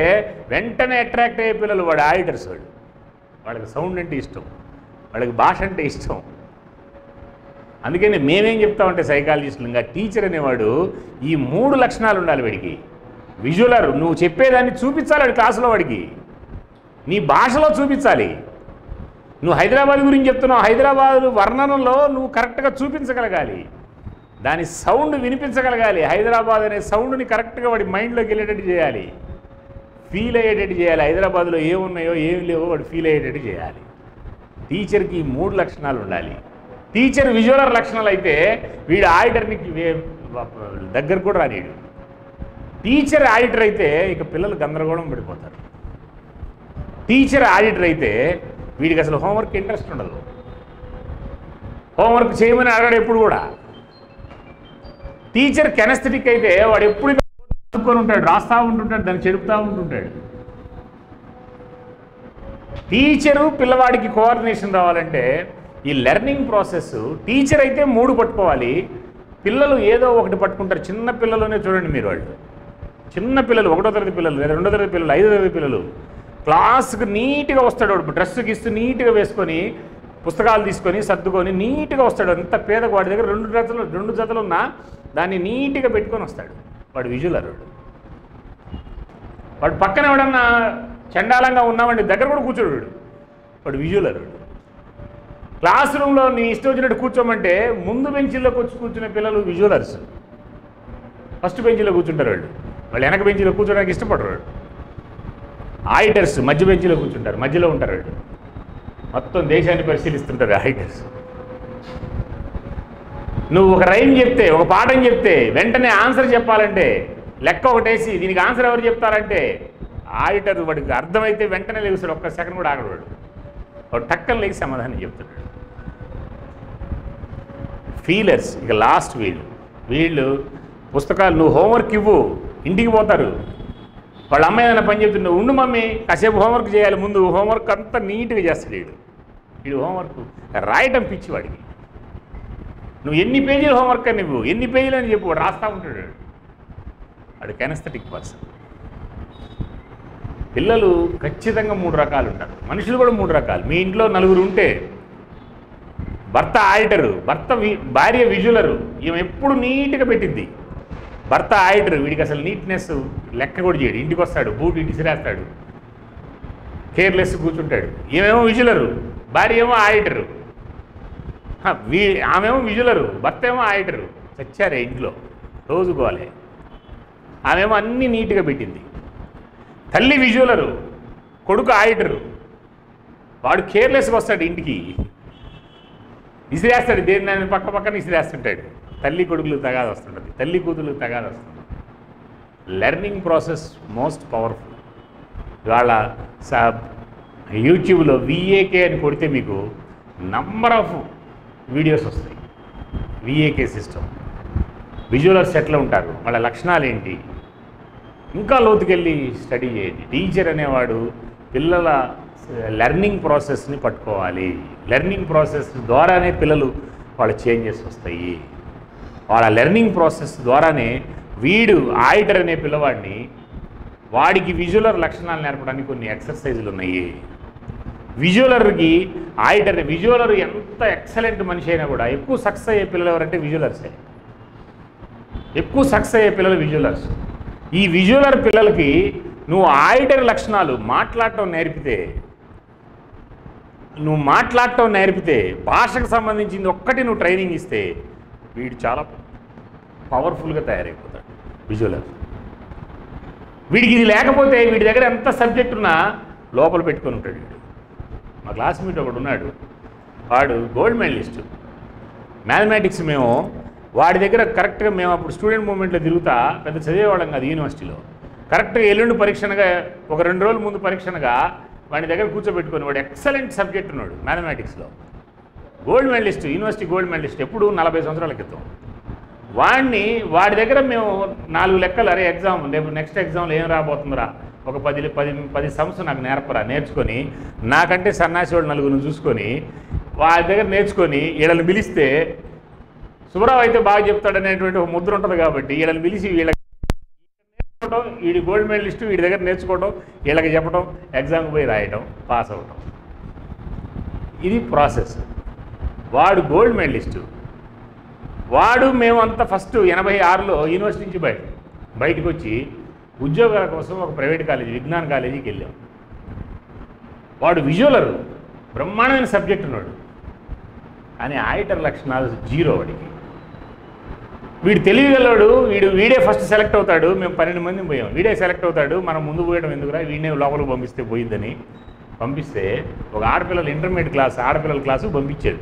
వెంటనే అట్రాక్ట్ అయ్యే పిల్లలు వాడు ఆడిటర్స్. వాళ్ళకి సౌండ్ అంటే ఇష్టం, వాళ్ళకి భాష అంటే ఇష్టం. అందుకని మేమేం చెప్తామంటే సైకాలజిస్టులు ఇంకా టీచర్ అనేవాడు ఈ 3 లక్షణాలు ఉండాలి వాడికి. విజువలర్ నువ్వు చెప్పేదాన్ని చూపించాలి వాడి క్లాసులో, వాడికి నీ భాషలో చూపించాలి. నువ్వు హైదరాబాద్ గురించి చెప్తున్నావు, హైదరాబాద్ వర్ణనలో నువ్వు కరెక్ట్గా చూపించగలగాలి, దాని సౌండ్ వినిపించగలగాలి. హైదరాబాద్ అనే సౌండ్ని కరెక్ట్గా వాడి మైండ్లోకి వెళ్ళేటట్టు చేయాలి, ఫీల్ అయ్యేటట్టు చేయాలి. హైదరాబాద్లో ఏమున్నాయో ఏమి లేవో వాడు ఫీల్ అయ్యేటట్టు చేయాలి. టీచర్కి ఈ 3 లక్షణాలు ఉండాలి. టీచర్ విజువలర్ లక్షణాలు అయితే వీడు ఆడిటర్ని దగ్గర కూడా రానిడు. టీచర్ ఆడిటర్ అయితే ఇక పిల్లలు గందరగోళం పడిపోతారు. టీచర్ ఆడిటర్ అయితే వీడికి అసలు హోంవర్క్ ఇంట్రెస్ట్ ఉండదు, హోంవర్క్ చేయమని అడగడు ఎప్పుడు కూడా. టీచర్ కెనెస్థెటిక్ అయితే వాడు ఎప్పుడు చదువుకొని ఉంటాడు, రాస్తూ ఉంటుంటాడు, దాన్ని చెడుపుతూ ఉంటుంటాడు. టీచరు పిల్లవాడికి కోఆర్డినేషన్ రావాలంటే ఈ లెర్నింగ్ ప్రాసెస్ టీచర్ అయితే 3 పట్టుకోవాలి, పిల్లలు ఏదో ఒకటి పట్టుకుంటారు. చిన్న పిల్లలోనే చూడండి మీరు, వాళ్ళు చిన్న పిల్లలు 1వ తరగతి పిల్లలు, 2వ తరగతి పిల్లలు, 5వ తరగతి పిల్లలు క్లాస్కి నీట్గా వస్తాడు. వాడు డ్రెస్ గీస్తూ నీట్గా వేసుకొని పుస్తకాలు తీసుకొని సర్దుకొని నీట్గా వస్తాడు. అంత పేదకు వాడి దగ్గర 2 జతలు ఉన్నా దాన్ని నీట్గా పెట్టుకొని వస్తాడు. వాడు విజువలర్. వాడు పక్కన ఎవడన్నా చండాలంగా ఉన్నామండి దగ్గర కూడా కూర్చోడు, వాడు విజువలర్. క్లాస్ రూమ్లో నీ ఇష్టం వచ్చినట్టు కూర్చోమంటే ముందు బెంచీలోకి వచ్చి కూర్చునే పిల్లలు విజువలర్స్. ఫస్ట్ బెంచీలో కూర్చుంటారు వాళ్ళు వెనక బెంచీలో కూర్చోడానికి ఇష్టపడరు. ఆడిటర్స్ మధ్య బెంచీలో కూర్చుంటారు, మధ్యలో ఉంటారు. మొత్తం దేశాన్ని పరిశీలిస్తుంటారు ఆడిటర్స్. నువ్వు ఒక రైమ్ చెప్తే, ఒక పాఠం చెప్తే వెంటనే ఆన్సర్ చెప్పాలంటే లెక్క ఒకటేసి దీనికి ఆన్సర్ ఎవరు చెప్తారంటే ఆడిటర్. వాడికి అర్థమైతే వెంటనే లేస్తాడు, ఒక్క సెకండ్ కూడా ఆగడు. వాడు టక్కన లేచి సమాధానం చెప్తున్నాడు. ఫీలర్స్ ఇక లాస్ట్ వీళ్ళు పుస్తకాలు నువ్వు హోంవర్క్ ఇవ్వు, ఇంటికి పోతారు. వాళ్ళ అమ్మాయి ఏదైనా పని చెప్తుండే ఉండు మమ్మీ కాసేపు హోంవర్క్ చేయాలి, ముందు హోంవర్క్ అంతా నీట్గా చేస్తాడు. వీడు హోంవర్క్ రాయటం పిచ్చి వాడికి. నువ్వు ఎన్ని పేజీలు హోంవర్క్ అని నువ్వు ఎన్ని పేజీలు అని చెప్పు, వాడు రాస్తూ ఉంటాడు. వాడు కెనెస్థెటిక్ పర్సన్. పిల్లలు ఖచ్చితంగా 3 రకాలు ఉంటారు, మనుషులు కూడా 3 రకాలు. మీ ఇంట్లో 4 ఉంటే భర్త ఆడిటరు, భార్య విజువలరు, ఈమె ఎప్పుడు నీట్గా పెట్టిద్ది. భర్త ఆడిటరు, వీడికి అసలు నీట్నెస్ లెక్క కూడా చేయడు. ఇంటికి వస్తాడు, బూట్ ఇసిరేస్తాడు, కేర్లెస్ కూర్చుంటాడు. ఈమెమో విజువలరు, భార్య ఏమో ఆడిటరు. ఆమెమో విజువలరు, భర్త ఏమో ఆడిటరు. చచ్చారే ఇంట్లో, రోజు గోలే. ఆమెమో అన్నీ నీట్గా పెట్టింది. తల్లి విజువలరు, కొడుకు ఆడిటరు. వాడు కేర్లెస్గా వస్తాడు, ఇంటికి ఇసిరేస్తాడు, దేని పక్కన ఇసిరేస్తుంటాడు. తల్లి కొడుకులు తగాద వస్తుంటుంది, తల్లి కూతురు తగాద వస్తుంది. Learning process most powerful. ఇవాళ యూట్యూబ్లో VAK అని కొడితే మీకు నంబర్ ఆఫ్ వీడియోస్ వస్తాయి. VAK సిస్టమ్, విజువలర్స్ ఎట్లా ఉంటారు, వాళ్ళ లక్షణాలు ఏంటి, ఇంకా లోతుకెళ్ళి స్టడీ చేయండి. టీచర్ అనేవాడు పిల్లల లెర్నింగ్ ప్రాసెస్ని పట్టుకోవాలి. లెర్నింగ్ ప్రాసెస్ ద్వారానే పిల్లలు వాళ్ళ చేంజెస్ వస్తాయి. వాళ్ళ లెర్నింగ్ ప్రాసెస్ ద్వారానే వీడు ఆడిటర్ అనే పిల్లవాడిని వాడికి విజువలర్ లక్షణాలు నేర్పడానికి కొన్ని ఎక్సర్సైజులు ఉన్నాయి. విజువలర్కి విజువలర్ ఎంత ఎక్సలెంట్ మనిషి అయినా కూడా ఎక్కువ సక్సెస్ అయ్యే పిల్లలు ఎవరంటే విజువలర్సే. ఎక్కువ సక్సెస్ అయ్యే పిల్లలు విజువలర్స్. ఈ విజువలర్ పిల్లలకి నువ్వు ఆడిటర్ లక్షణాలు మాట్లాడటం నేర్పితే భాషకు సంబంధించింది ఒక్కటి నువ్వు ట్రైనింగ్ ఇస్తే వీడు చాలా పవర్ఫుల్గా తయారైపోతాడు విజువలర్. వీడికి ఇది లేకపోతే వీడి దగ్గర ఎంత సబ్జెక్ట్ ఉన్నా లోపల పెట్టుకొని ఉంటాడు. వీడు మా క్లాస్మేట్ ఒకడు ఉన్నాడు, వాడు గోల్డ్ మెడలిస్టు మ్యాథమెటిక్స్. మేము వాడి దగ్గర కరెక్ట్గా మేము అప్పుడు స్టూడెంట్ మూమెంట్లో తిరుగుతా పెద్ద చదివేవాళ్ళం కాదు యూనివర్సిటీలో. కరెక్ట్గా ఎల్లుండి పరీక్షనగా ఒక 2 రోజుల ముందు పరీక్షనగా వాడి దగ్గర కూర్చోబెట్టుకొని వాడు ఎక్సలెంట్ సబ్జెక్ట్ ఉన్నాడు మ్యాథమెటిక్స్లో, gold medalist, university gold medalist, ఎప్పుడు 40 సంవత్సరాల క్రితం. వాడి దగ్గర మేము 4 లెక్కలు, అరే ఎగ్జామ్ రేపు నెక్స్ట్ ఎగ్జామ్లో ఏం రాబోతుందిరా, ఒక 10 సంవత్సరం నాకు నేర్చుకొని నాకంటే సన్నాసి వాళ్ళు 4 చూసుకొని వాళ్ళ దగ్గర నేర్చుకొని వీళ్ళని పిలిస్తే సుబ్రావ్ అయితే బాగా చెప్తాడనేటువంటి ఒక ముద్ర ఉంటుంది కాబట్టి వీళ్ళని పిలిచి వీళ్ళకి నేర్చుకోవడం, వీడి గోల్డ్ మెడలిస్ట్ వీడి దగ్గర నేర్చుకోవడం, వీళ్ళకి చెప్పడం, ఎగ్జామ్కి పోయి రాయటం, పాస్ అవ్వటం. ఇది ప్రాసెస్. వాడు గోల్డ్ మెడలిస్టు, వాడు మేమంతా ఫస్ట్ 86లో యూనివర్సిటీ నుంచి బయటకు వచ్చి ఉద్యోగాల కోసం ఒక ప్రైవేట్ కాలేజీ, విజ్ఞాన్ కాలేజీకి వెళ్ళాం. వాడు విజువలరు, బ్రహ్మాండమైన సబ్జెక్ట్ ఉన్నాడు, కానీ ఆడిటర్ లక్షణాలు 0 వాడికి. వీడు తెలియగలడు, వీడే ఫస్ట్ సెలెక్ట్ అవుతాడు. మేము 12 మంది పోయాం, వీడే సెలెక్ట్ అవుతాడు, మనం ముందు పోయడం ఎందుకురా, వీడినే లోపలికి పంపిస్తే పోయిద్దని పంపిస్తే ఒక ఇంటర్మీడియట్ క్లాస్ ఆడపిల్లల క్లాసు పంపించాడు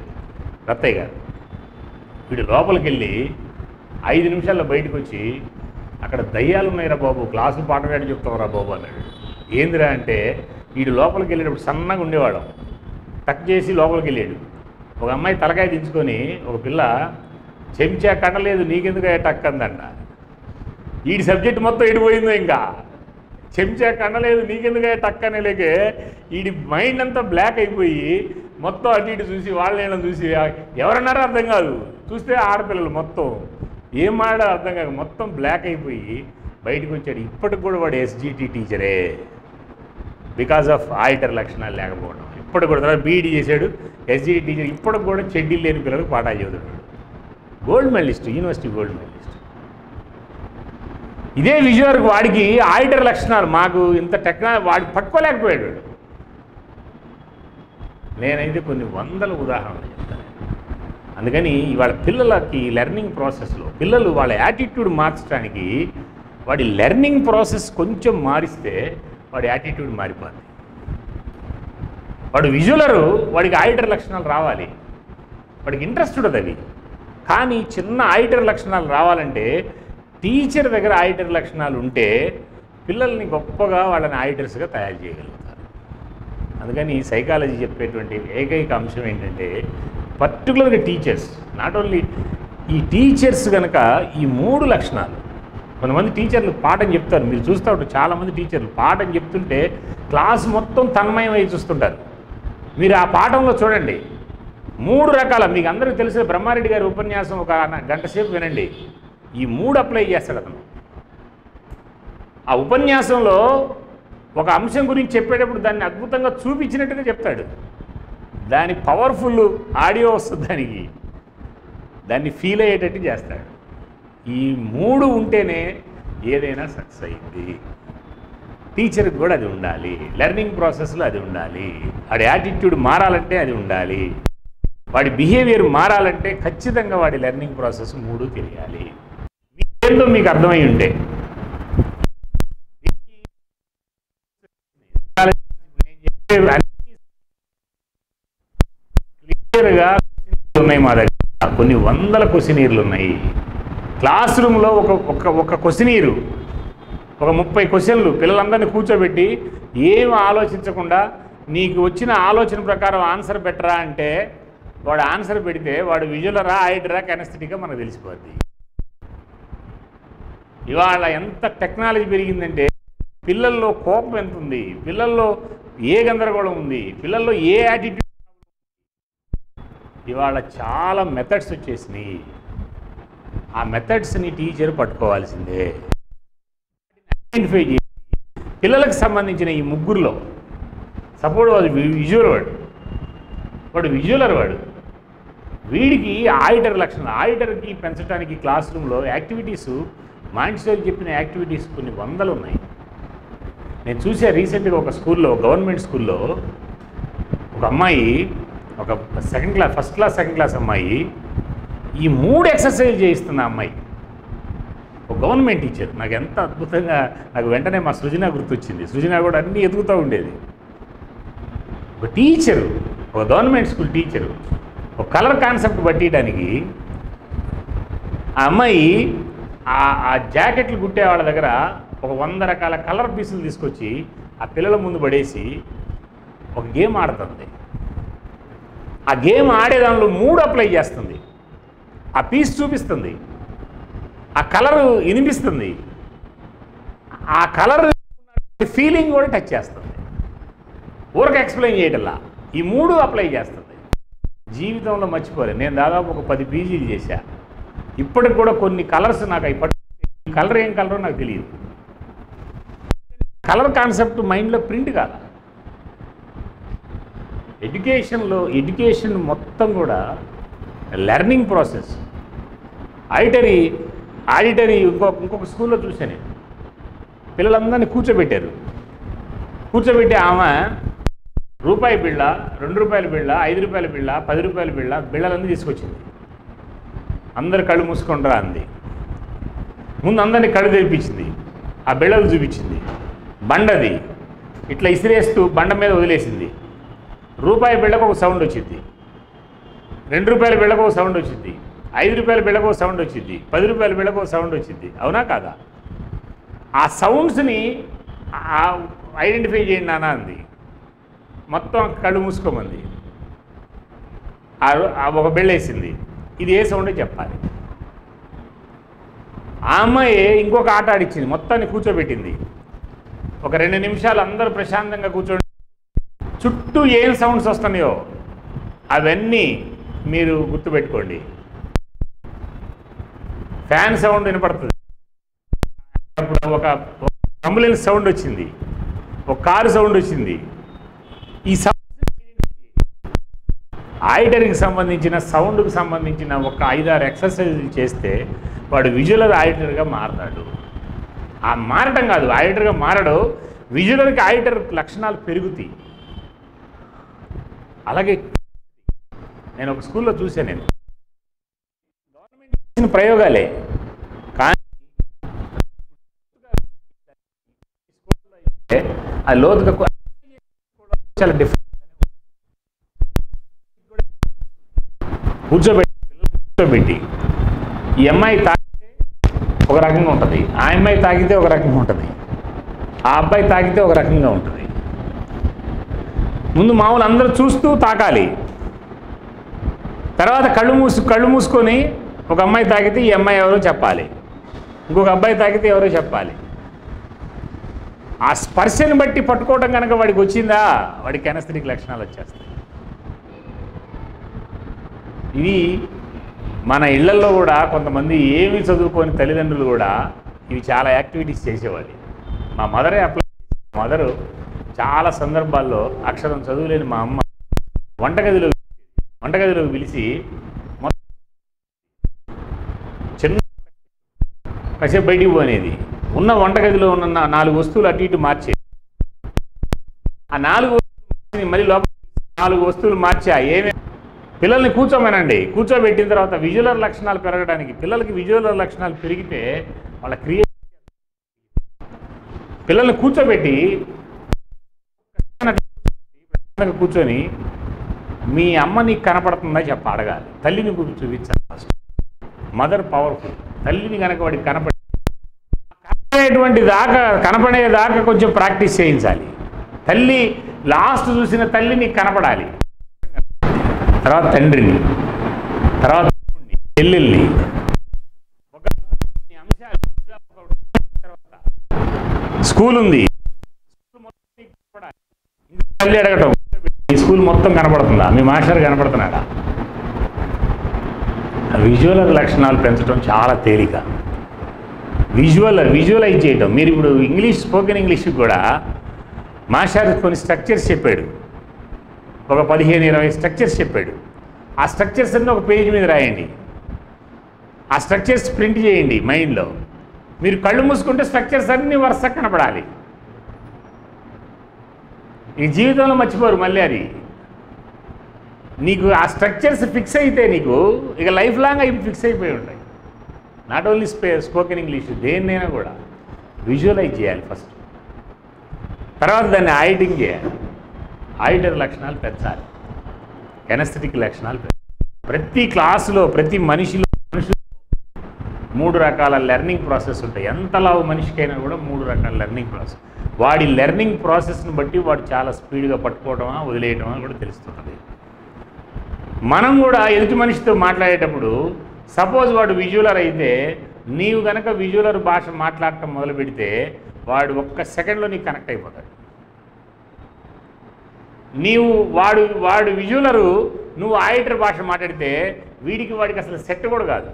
రత్తయ్య గారు. వీడు లోపలికి వెళ్ళి 5 నిమిషాల్లో బయటకు వచ్చి, అక్కడ దయ్యాలు ఉన్నాయిరా బాబు, క్లాసులు పాట వేడి చెప్తావురా బాబు అన్నాడు. ఏందిరా అంటే, వీడు లోపలికి వెళ్ళేటప్పుడు సన్నగా ఉండేవాడు, టక్ చేసి లోపలికి వెళ్ళాడు. ఒక అమ్మాయి తలకాయ దించుకొని ఒక పిల్ల చెంచా కనలేదు నీకెందుకు టక్ అందంట. వీడి సబ్జెక్ట్ మొత్తం ఎడిపోయిందో, ఇంకా చెంచా కనలేదు నీకెందుకు టక్ అనేలేకే వీడి మైండ్ అంతా బ్లాక్ అయిపోయి మొత్తం అటు ఇటు చూసి వాళ్ళని చూసి ఎవరన్నారో అర్థం కాదు, చూస్తే ఆడపిల్లలు మొత్తం ఏం మాడో అర్థం కాక మొత్తం బ్లాక్ అయిపోయి బయటకు వచ్చాడు. ఇప్పటికి కూడా వాడు ఎస్జిటి టీచరే, బికాజ్ ఆఫ్ ఆడిటర్ లక్షణాలు లేకపోవడం. ఇప్పటికి కూడా తర్వాత బీఈడీ చేశాడు, ఎస్జిటి టీచర్. ఇప్పటికి కూడా చెడ్డీలు లేని పిల్లలకు పాఠాలు చదువుతున్నాడు. Gold medalist, university gold medalist. ఇదే విజువల్కి వాడికి ఆడిటర్ లక్షణాలు, మాకు ఇంత టెక్నాలజీ వాడికి పట్టుకోలేకపోయాడు. నేనైతే కొన్ని 100 ఉదాహరణలు చెప్తాను. అందుకని ఇవాళ పిల్లలకి లెర్నింగ్ ప్రాసెస్లో పిల్లలు వాళ్ళ యాటిట్యూడ్ మార్చడానికి వాడి లెర్నింగ్ ప్రాసెస్ కొంచెం మారిస్తే వాడి యాటిట్యూడ్ మారిపోతుంది. వాడు విజువలరు, వాడికి ఆడిటర్ లక్షణాలు రావాలి, వాడికి ఇంట్రెస్ట్ ఉండదు అవి. కానీ చిన్న ఆడిటర్ లక్షణాలు రావాలంటే టీచర్ దగ్గర ఆడిటర్ లక్షణాలు ఉంటే పిల్లల్ని గొప్పగా వాళ్ళని ఆడిటర్స్గా తయారు చేయగలుగుతారు. అందుకని సైకాలజీ చెప్పేటువంటి ఏకైక అంశం ఏంటంటే, పర్టికులర్గా టీచర్స్, నాట్ ఓన్లీ ఈ టీచర్స్ కనుక ఈ 3 లక్షణాలు. కొంతమంది టీచర్లు పాఠం చెప్తారు, మీరు చూస్తూ ఉంటారు, చాలామంది టీచర్లు పాఠం చెప్తుంటే క్లాస్ మొత్తం తన్మయం అయి చూస్తుంటారు. మీరు ఆ పాఠంలో చూడండి 3 రకాల, మీకు అందరికీ తెలిసిన బ్రహ్మారెడ్డి గారి ఉపన్యాసం ఒక గంట సేపు వినండి, ఈ 3 అప్లై చేస్తాడు అతను. ఆ ఉపన్యాసంలో ఒక అంశం గురించి చెప్పేటప్పుడు దాన్ని అద్భుతంగా చూపించినట్టుగా చెప్తాడు, దాని పవర్ఫుల్ ఆడియో వస్తుంది, దాన్ని ఫీల్ అయ్యేటట్టు చేస్తాడు. ఈ 3 ఉంటేనే ఏదైనా సక్సెస్ అయింది. టీచర్కి కూడా అది ఉండాలి, లెర్నింగ్ ప్రాసెస్లో అది ఉండాలి, వాడి యాటిట్యూడ్ మారాలంటే అది ఉండాలి, వాడి బిహేవియర్ మారాలంటే ఖచ్చితంగా వాడి లెర్నింగ్ ప్రాసెస్ 3 తెలియాలి. ఏందో మీకు అర్థమై ఉంటే క్లియర్గా ఉన్నాయి. మా దగ్గర కొన్ని 100 క్వశ్చనీర్లు ఉన్నాయి. క్లాస్ రూమ్లో ఒక క్వశ్చనీరు, ఒక 30 క్వశ్చన్లు పిల్లలందరినీ కూర్చోబెట్టి ఏం ఆలోచించకుండా నీకు వచ్చిన ఆలోచన ప్రకారం ఆన్సర్ పెట్టరా అంటే వాడు ఆన్సర్ పెడితే వాడు విజువలరా ఆడిటరా కెనెస్థెటిక్గా మనకు తెలిసిపోద్ది. ఇవాళ ఎంత టెక్నాలజీ పెరిగిందంటే పిల్లల్లో కోపం ఎంత ఉంది, పిల్లల్లో ఏ గందరగోళం ఉంది, పిల్లల్లో ఏ యాటిట్యూడ్. ఇవాళ చాలా మెథడ్స్ వచ్చేసినాయి. ఆ మెథడ్స్ని టీచర్ పట్టుకోవాల్సిందే. ఐడెంటిఫై చేసి పిల్లలకు సంబంధించిన ఈ 3లో సపోజ్ వాడు విజువలర్, వీడికి ఆడిటర్ లక్షణం. ఆడిటర్కి పెంచడానికి క్లాస్ రూమ్లో యాక్టివిటీస్, మాంటిసోరీ చెప్పిన యాక్టివిటీస్ కొన్ని 100 ఉన్నాయి. నేను చూసా రీసెంట్గా ఒక స్కూల్లో, గవర్నమెంట్ స్కూల్లో ఒక అమ్మాయి, ఒక ఫస్ట్ క్లాస్ సెకండ్ క్లాస్ అమ్మాయి ఈ 3 ఎక్సర్సైజ్ చేయిస్తున్న అమ్మాయి, ఒక గవర్నమెంట్ టీచర్. నాకు ఎంత అద్భుతంగా, నాకు వెంటనే మా సృజన గుర్తొచ్చింది. సృజన కూడా అన్నీ ఎదుగుతూ ఉండేది. ఒక టీచరు, ఒక గవర్నమెంట్ స్కూల్ టీచరు ఒక కలర్ కాన్సెప్ట్ పట్టియడానికి ఆ అమ్మాయి ఆ జాకెట్లు కుట్టే వాళ్ళ దగ్గర ఒక 100 రకాల కలర్ పీసులు తీసుకొచ్చి ఆ పిల్లల ముందు పడేసి ఒక గేమ్ ఆడుతుంది. ఆ గేమ్ ఆడే దానిలో మూడ్ అప్లై చేస్తుంది, ఆ పీస్ చూపిస్తుంది, ఆ కలరు వినిపిస్తుంది, ఆ కలర్ ఫీలింగ్ కూడా టచ్ చేస్తుంది. ఊరికి ఎక్స్ప్లెయిన్ చేయటంలా ఈ మూడు అప్లై చేస్తుంది. జీవితంలో మర్చిపోలేదు. నేను దాదాపు ఒక 10 పీజీలు చేశా. ఇప్పటికి కూడా కొన్ని కలర్స్ నాకు ఈ కలర్ ఏం కలరో నాకు తెలియదు. కలర్ కాన్సెప్ట్ మైండ్లో ప్రింట్ కాదు. ఎడ్యుకేషన్ మొత్తం కూడా లెర్నింగ్ ప్రాసెస్. ఆడిటరీ ఇంకొక స్కూల్లో చూశాను నేను. పిల్లలందరినీ కూర్చోబెట్టారు. కూర్చోబెట్టి ఆమె రూపాయి బిళ్ళ, 2 రూపాయల బిళ్ళ, 5 రూపాయల బిళ్ళ, 10 రూపాయల బిళ్ళలన్నీ తీసుకొచ్చింది. అందరు కళ్ళు మూసుకుంటారా అంది. ముందు అందరినీ కళ్ళు తెరిపించింది, ఆ బిళ్ళలు చూపించింది. బండది ఇట్లా ఇసిరేస్తూ బండ మీద వదిలేసింది. రూపాయి బిళ్ళకు ఒక సౌండ్ వచ్చింది, 2 రూపాయల బిళ్ళకు ఒక సౌండ్ వచ్చింది, 5 రూపాయల బిళ్ళకు ఒక సౌండ్ వచ్చింది, 10 రూపాయల బిళ్ళకు ఒక సౌండ్ వచ్చింది. అవునా కాదా? ఆ సౌండ్స్ని ఐడెంటిఫై చేయండి నాన్న అంది. మొత్తం కళ్ళు మూసుకోమంది. ఒక బిళ్ళేసింది. ఇది ఏ సౌండే చెప్పాలి. ఆ అమ్మాయి ఇంకొక ఆట ఆడిచ్చింది. మొత్తాన్ని కూర్చోబెట్టింది. ఒక 2 నిమిషాలు అందరూ ప్రశాంతంగా కూర్చోండి. చుట్టూ ఏం సౌండ్స్ వస్తున్నాయో అవన్నీ మీరు గుర్తుపెట్టుకోండి. ఫ్యాన్ సౌండ్ వినపడుతుంది, అప్పుడు ఒక అంబులెన్స్ సౌండ్ వచ్చింది, ఒక కారు సౌండ్ వచ్చింది. ఈ సౌండ్ ఆడిటర్కి సంబంధించిన సౌండ్కి సంబంధించిన ఒక 5-6 ఎక్సర్సైజులు చేస్తే వాడు విజువల్ ఆడిటర్గా మారతాడు. ఆ మారటం కాదు, ఆడిటర్గా మారడు, విజువల్కి ఆడిటర్ లక్షణాలు పెరుగుతాయి. అలాగే నేను ఒక స్కూల్లో చూశాను. నేను గవర్నమెంట్ చేసిన ప్రయోగాలే, కానీ ఆ లోతుగా చాలా డిఫరెంట్. కూర్చోబెట్టి ఈ అమ్మాయి తాగితే ఒక రకంగా ఉంటుంది, ఆ అమ్మాయి తాగితే ఒక రకంగా ఉంటుంది, ఆ అబ్బాయి తాగితే ఒక రకంగా ఉంటుంది. ముందు మామూలు అందరూ చూస్తూ తాకాలి. తర్వాత కళ్ళు మూసుకొని ఒక అమ్మాయి తాగితే ఈ అమ్మాయి ఎవరో చెప్పాలి, ఇంకొక అబ్బాయి తాగితే ఎవరో చెప్పాలి. ఆ స్పర్శని బట్టి పట్టుకోవటం కనుక వాడికి వచ్చిందా, వాడికి కెనస్థెటిక్ లక్షణాలు వచ్చేస్తాయి. ఇవి మన ఇళ్లల్లో కూడా కొంతమంది ఏమి చదువుకొని తల్లిదండ్రులు కూడా ఇవి చాలా యాక్టివిటీస్ చేసేవాళ్ళు. మా మదరు చాలా సందర్భాల్లో అక్షరం చదువులేని మా అమ్మ వంటగదిలోకి పిలిచి చిన్న కాసేపు బయటికి పోనేది. ఉన్న వంటగదిలో ఉన్న 4 వస్తువులు అటు ఇటు మార్చేది. ఆ 4 వస్తువులు మళ్ళీ లోపల 4 వస్తువులు మార్చా. పిల్లల్ని కూర్చోబెట్టిన తర్వాత విజువల్ లక్షణాలు పెరగడానికి, పిల్లలకి విజువల్ లక్షణాలు పెరిగితే వాళ్ళ పిల్లల్ని కూర్చోబెట్టి కూర్చొని మీ అమ్మ నీకు కనపడుతుందా అడగాలి. తల్లిని చూపించాలి ఫస్ట్. Mother powerful. తల్లిని కనుక వాడికి కనపడేదాకా కొంచెం ప్రాక్టీస్ చేయించాలి. తల్లి లాస్ట్ చూసిన తల్లి నీకు కనపడాలి. తర్వాత తండ్రిని, తర్వాత చెల్లెల్ని, స్కూల్ ఉంది, తల్లి అడగటం ఈ స్కూల్ మొత్తం కనపడుతుందా, మీ మాస్టర్ కనపడుతున్నాడా? విజువల్ లక్షణాలు పెంచడం చాలా తేలిక. విజువలైజ్ చేయటం. మీరు ఇప్పుడు స్పోకెన్ ఇంగ్లీష్కి కూడా మాస్టర్ కొన్ని స్ట్రక్చర్స్ చెప్పాడు, ఒక 15-20 స్ట్రక్చర్స్ చెప్పాడు. ఆ స్ట్రక్చర్స్ అన్నీ ఒక పేజ్ మీద రాయండి, ఆ స్ట్రక్చర్స్ ప్రింట్ చేయండి మైండ్లో. మీరు కళ్ళు మూసుకుంటే స్ట్రక్చర్స్ అన్నీ వరుస కనపడాలి. ఈ జీవితంలో మర్చిపోరు మళ్ళీ. అది నీకు ఆ స్ట్రక్చర్స్ ఫిక్స్ అయితే నీకు ఇక లైఫ్ లాంగ్ అవి ఫిక్స్ అయిపోయి ఉంటాయి. నాట్ ఓన్లీ స్పోకెన్ ఇంగ్లీష్, దేన్నైనా కూడా విజువలైజ్ చేయాలి ఫస్ట్. తర్వాత దాన్ని ఆడిటింగ్ చేయాలి. ఆడిటర్ లక్షణాలు పెంచాలి, కెనస్థెటిక్ లక్షణాలు పెంచాలి. ప్రతి క్లాసులో ప్రతి మనిషిలో 3 రకాల లెర్నింగ్ ప్రాసెస్ ఉంటాయి. ఎంతలా మనిషికైనా కూడా 3 రకాల లెర్నింగ్ ప్రాసెస్. వాడి లెర్నింగ్ ప్రాసెస్ని బట్టి వాడు చాలా స్పీడ్గా పట్టుకోవడమా వదిలేయటమా కూడా తెలుస్తుంది. మనం కూడా ఎదుటి మనిషితో మాట్లాడేటప్పుడు సపోజ్ వాడు విజువలర్ అయితే నీవు కనుక విజువలర్ భాష మాట్లాడటం మొదలు పెడితే వాడు ఒక్క సెకండ్లో నీకు కనెక్ట్ అయిపోతాడు. వాడు విజువలరు, నువ్వు ఆడిటర్ భాష మాట్లాడితే వాడికి అసలు సెట్ కూడా కాదు.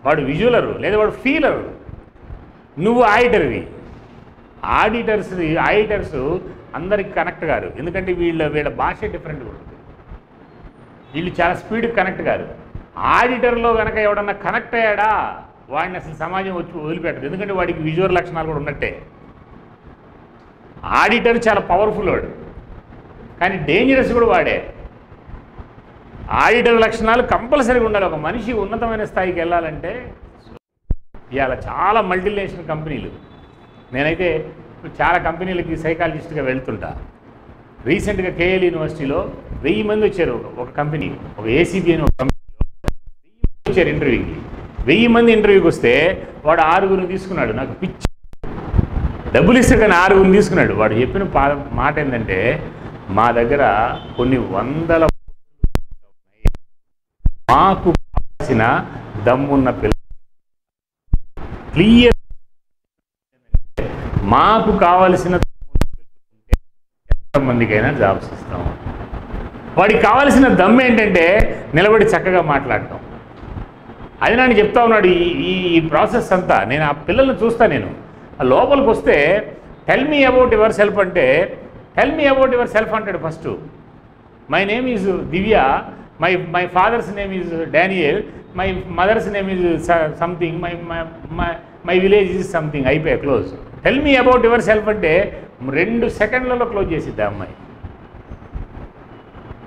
వాడు విజువలరు లేదా వాడు ఫీలరు, నువ్వు ఆడిటర్వి. ఆడిటర్స్ అందరికి కనెక్ట్ కాదు, ఎందుకంటే వీళ్ళ భాష డిఫరెంట్గా ఉంటుంది. వీళ్ళు చాలా స్పీడ్కి కనెక్ట్ కాదు. ఆడిటర్లో కనుక ఎవడన్నా కనెక్ట్ అయ్యాడా వాడిని అసలు సమాజం వచ్చి వదిలిపెట్టదు, ఎందుకంటే వాడికి విజువల్ లక్షణాలు కూడా ఉన్నట్టే. ఆడిటర్ చాలా పవర్ఫుల్ వాడు, కానీ డేంజరస్ కూడా వాడే. ఆడిటర్ లక్షణాలు కంపల్సరీగా ఉండాలి. ఒక మనిషి ఉన్నతమైన స్థాయికి వెళ్ళాలంటే ఇవాళ చాలా మల్టీనేషనల్ కంపెనీలు, నేనైతే చాలా కంపెనీలకి సైకాలజిస్ట్గా వెళ్తుంటా. రీసెంట్గా కేఎల్ యూనివర్సిటీలో 1000 మంది వచ్చారు. ఒక కంపెనీ, ఒక ఏసీబీ అని ఒక కంపెనీలో 1000 మంది వచ్చారు ఇంటర్వ్యూకి. 1000 మంది ఇంటర్వ్యూకి వస్తే వాడు 6 తీసుకున్నాడు. నాకు పిచ్చి, డబ్బులు ఇస్తే కానీ 6 తీసుకున్నాడు. వాడు చెప్పిన మాట ఏంటంటే, మా దగ్గర కొన్ని వందల మాకు కావాల్సిన దమ్మున్న పిల్లలు, క్లియర్ మాకు కావలసిన ఎంతమందికైనా జాబ్స్ ఇస్తాము. వాడికి కావాల్సిన దమ్ము ఏంటంటే నిలబడి చక్కగా మాట్లాడటం. అది నన్ను చెప్తా ఉన్నాడు. ఈ ప్రాసెస్ అంతా నేను ఆ పిల్లల్ని చూస్తా. నేను లోపలికి వస్తే tell me about yourself అంటే, tell me about yourself అంటాడు first. My name is Divya, my father's name is Daniel, my mother's name is something, my village is something. అయిపోయా, close. Tell me about yourself అంటే 2 సెకండ్లలో close చేసిద్ది ఆ అమ్మాయి.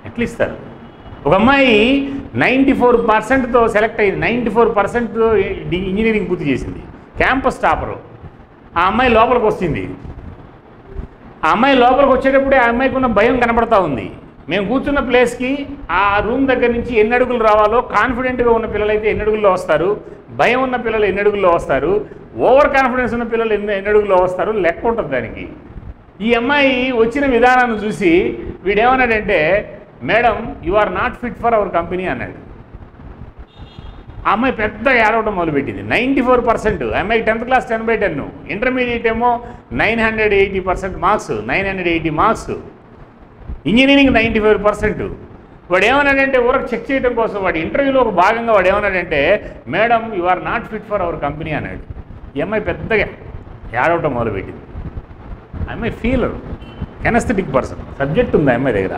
ఎట్లా ఇస్తారు? ఒక అమ్మాయి 94%తో సెలెక్ట్ అయింది, 94%తో ఇంజనీరింగ్ పూర్తి చేసింది, క్యాంపస్ టాపరు. ఆ అమ్మాయి లోపలికి వచ్చింది. ఆ అమ్మాయి లోపలికి వచ్చేటప్పుడే ఆ అమ్మాయికి ఉన్న భయం కనబడతా ఉంది. మేము కూర్చున్న ప్లేస్కి ఆ రూమ్ దగ్గర నుంచి ఎన్ని అడుగులు రావాలో, కాన్ఫిడెంట్గా ఉన్న పిల్లలైతే ఎన్ని అడుగుల్లో వస్తారు, భయం ఉన్న పిల్లలు ఎన్ని అడుగుల్లో వస్తారు, ఓవర్ కాన్ఫిడెన్స్ ఉన్న పిల్లలు ఎన్ని అడుగుల్లో వస్తారు, లెక్క ఉంటుంది దానికి. ఈ అమ్మాయి వచ్చిన విధానాన్ని చూసి వీడేమన్నాడంటే, madam you are not fit for our company అన్నాడు. ఆ అమ్మాయి పెద్దగా ఏడవడం మొదలుపెట్టింది. 94%. ఆ అమ్మాయికి 10th క్లాస్ 10/10, ఇంటర్మీడియట్ ఏమో 980% మార్క్స్, 980 మార్క్స్, ఇంజనీరింగ్ 95%. వాడు ఏమన్నాడంటే ఊరకు చెక్ చేయడం కోసం వాడి ఇంటర్వ్యూలో ఒక భాగంగా వాడు ఏమన్నాడంటే, madam you are not fit for our company అన్నాడు. ఈ అమ్మాయి పెద్దగా ఏడవటం మొదలుపెట్టింది. ఆ అమ్మాయి ఫీలర్, కెనస్థెటిక్ పర్సన్, సబ్జెక్ట్ ఉంది ఆ అమ్మాయి దగ్గర.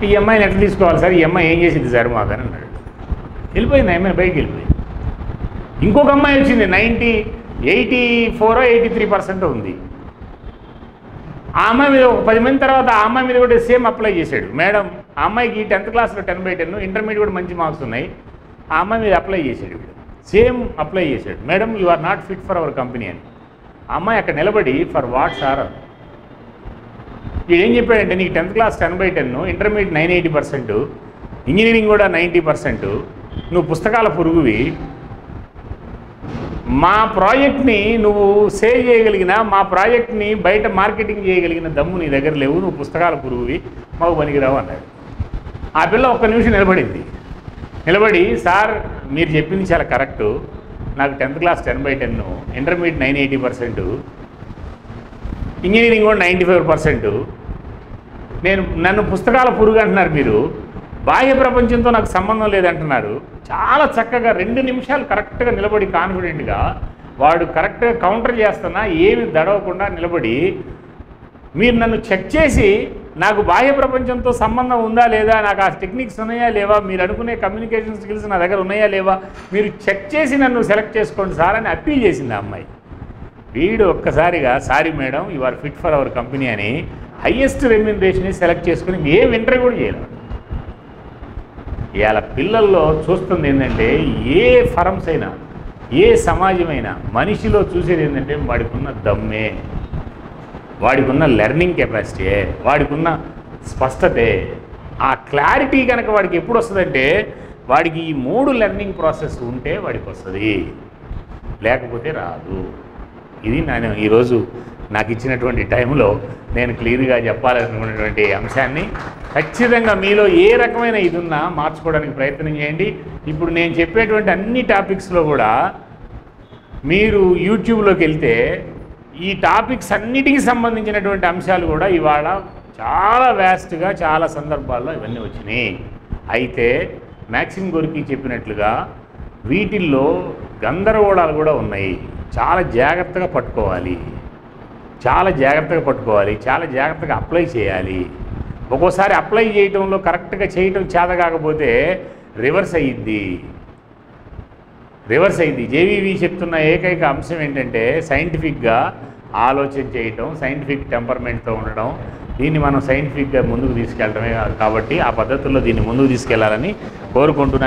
ఈ అమ్మాయిని ఎట్లా తీసుకోవాలి సార్, ఈ అమ్మాయి ఏం చేసింది సార్ మాకు అని అన్నాడు. వెళ్ళిపోయింది ఆ అమ్మాయి, బయటికి వెళ్ళిపోయింది. ఇంకొక అమ్మాయి వచ్చింది, 84 83% ఉంది. ఆ అమ్మాయి మీద ఒక 10 మంది తర్వాత ఆ అమ్మాయి మీద కూడా సేమ్ అప్లై చేశాడు. మేడం ఆ అమ్మాయికి 10th క్లాస్లో 10/10, ఇంటర్మీడియట్ కూడా మంచి మార్క్స్ ఉన్నాయి. ఆ అమ్మాయి మీద అప్లై చేశాడు వీడు, సేమ్ అప్లై చేశాడు. Madam you are not fit for our company అని. ఆ అమ్మాయి అక్కడ నిలబడి ఫర్ వాట్ సార్, వీడు ఏం చెప్పాడంటే, నీకు 10th క్లాస్ 10/10, ఇంటర్మీడియట్ 980%, ఇంజనీరింగ్ కూడా 90%, నువ్వు పుస్తకాల పురుగువి, మా ప్రాజెక్ట్ని నువ్వు సేల్ చేయగలిగిన, మా ప్రాజెక్ట్ని బయట మార్కెటింగ్ చేయగలిగిన దమ్ము నీ దగ్గర లేవు, నువ్వు పుస్తకాల పురుగువి, మాకు పనికిరావు అన్నాడు. ఆ పిల్ల ఒక్క నిమిషం నిలబడింది. నిలబడి, సార్ మీరు చెప్పింది చాలా కరెక్టు, నాకు 10th క్లాస్ 10/10, ఇంటర్మీడియట్ 980%, ఇంజనీరింగ్ కూడా 95%, నన్ను పుస్తకాల పురుగు అంటున్నారు మీరు, బాహ్య ప్రపంచంతో నాకు సంబంధం లేదంటున్నారు. చాలా చక్కగా 2 నిమిషాలు కరెక్ట్గా నిలబడి కాన్ఫిడెంట్గా వాడు కరెక్ట్గా కౌంటర్ చేస్తున్నా ఏమి దడవకుండా నిలబడి, మీరు నన్ను చెక్ చేసి నాకు బాహ్య ప్రపంచంతో సంబంధం ఉందా లేదా, నాకు ఆ టెక్నిక్స్ ఉన్నాయా లేవా, మీరు అనుకునే కమ్యూనికేషన్ స్కిల్స్ నా దగ్గర ఉన్నాయా లేవా, మీరు చెక్ చేసి నన్ను సెలెక్ట్ చేసుకోండి సార్ అని అప్పీల్ చేసింది ఆ అమ్మాయి. వీడు ఒక్కసారిగా sorry madam you are fit for our company అని హయ్యెస్ట్ రెమ్యూనరేషన్ సెలెక్ట్ చేసుకుని ఏం ఇంటర్వ్యూ కూడా చేయలేదు. ఇవాళ పిల్లల్లో చూస్తుంది ఏంటంటే, ఏ ఫరమ్స్ అయినా, ఏ సమాజమైనా మనిషిలో చూసేది ఏంటంటే వాడికి ఉన్న దమ్మే, వాడికి ఉన్న లెర్నింగ్ కెపాసిటీయే, వాడికి ఉన్న స్పష్టతే. ఆ క్లారిటీ కనుక వాడికి ఎప్పుడు వస్తుందంటే, వాడికి ఈ 3 లెర్నింగ్ ప్రాసెస్ ఉంటే వాడికి వస్తుంది. లేకపోతే రాదు. ఇది నేను ఈరోజు నాకు ఇచ్చినటువంటి టైంలో నేను క్లియర్గా చెప్పాలనుకున్నటువంటి అంశాన్ని. ఖచ్చితంగా మీలో ఏ రకమైన ఇది ఉన్నా మార్చుకోవడానికి ప్రయత్నం చేయండి. ఇప్పుడు నేను చెప్పేటువంటి అన్ని టాపిక్స్లో కూడా మీరు యూట్యూబ్లోకి వెళ్తే ఈ టాపిక్స్ అన్నిటికీ సంబంధించినటువంటి అంశాలు కూడా ఇవాళ చాలా వ్యాస్ట్గా చాలా సందర్భాల్లో ఇవన్నీ వచ్చినాయి. అయితే మ్యాక్సిమ్ గోర్కీ చెప్పినట్లుగా వీటిల్లో గందరగోళాలు కూడా ఉన్నాయి. చాలా జాగ్రత్తగా పట్టుకోవాలి, చాలా జాగ్రత్తగా అప్లై చేయాలి. ఒక్కోసారి అప్లై చేయటంలో కరెక్ట్గా చేయటం చేత కాకపోతే రివర్స్ అయ్యిద్ది. జేవీవి చెప్తున్న ఏకైక అంశం ఏంటంటే సైంటిఫిక్గా ఆలోచన చేయటం, సైంటిఫిక్ టెంపర్మెంట్తో ఉండడం. దీన్ని మనం సైంటిఫిక్గా ముందుకు తీసుకెళ్ళడమే కాబట్టి ఆ పద్ధతుల్లో దీన్ని ముందుకు తీసుకెళ్లాలని కోరుకుంటున్నాను.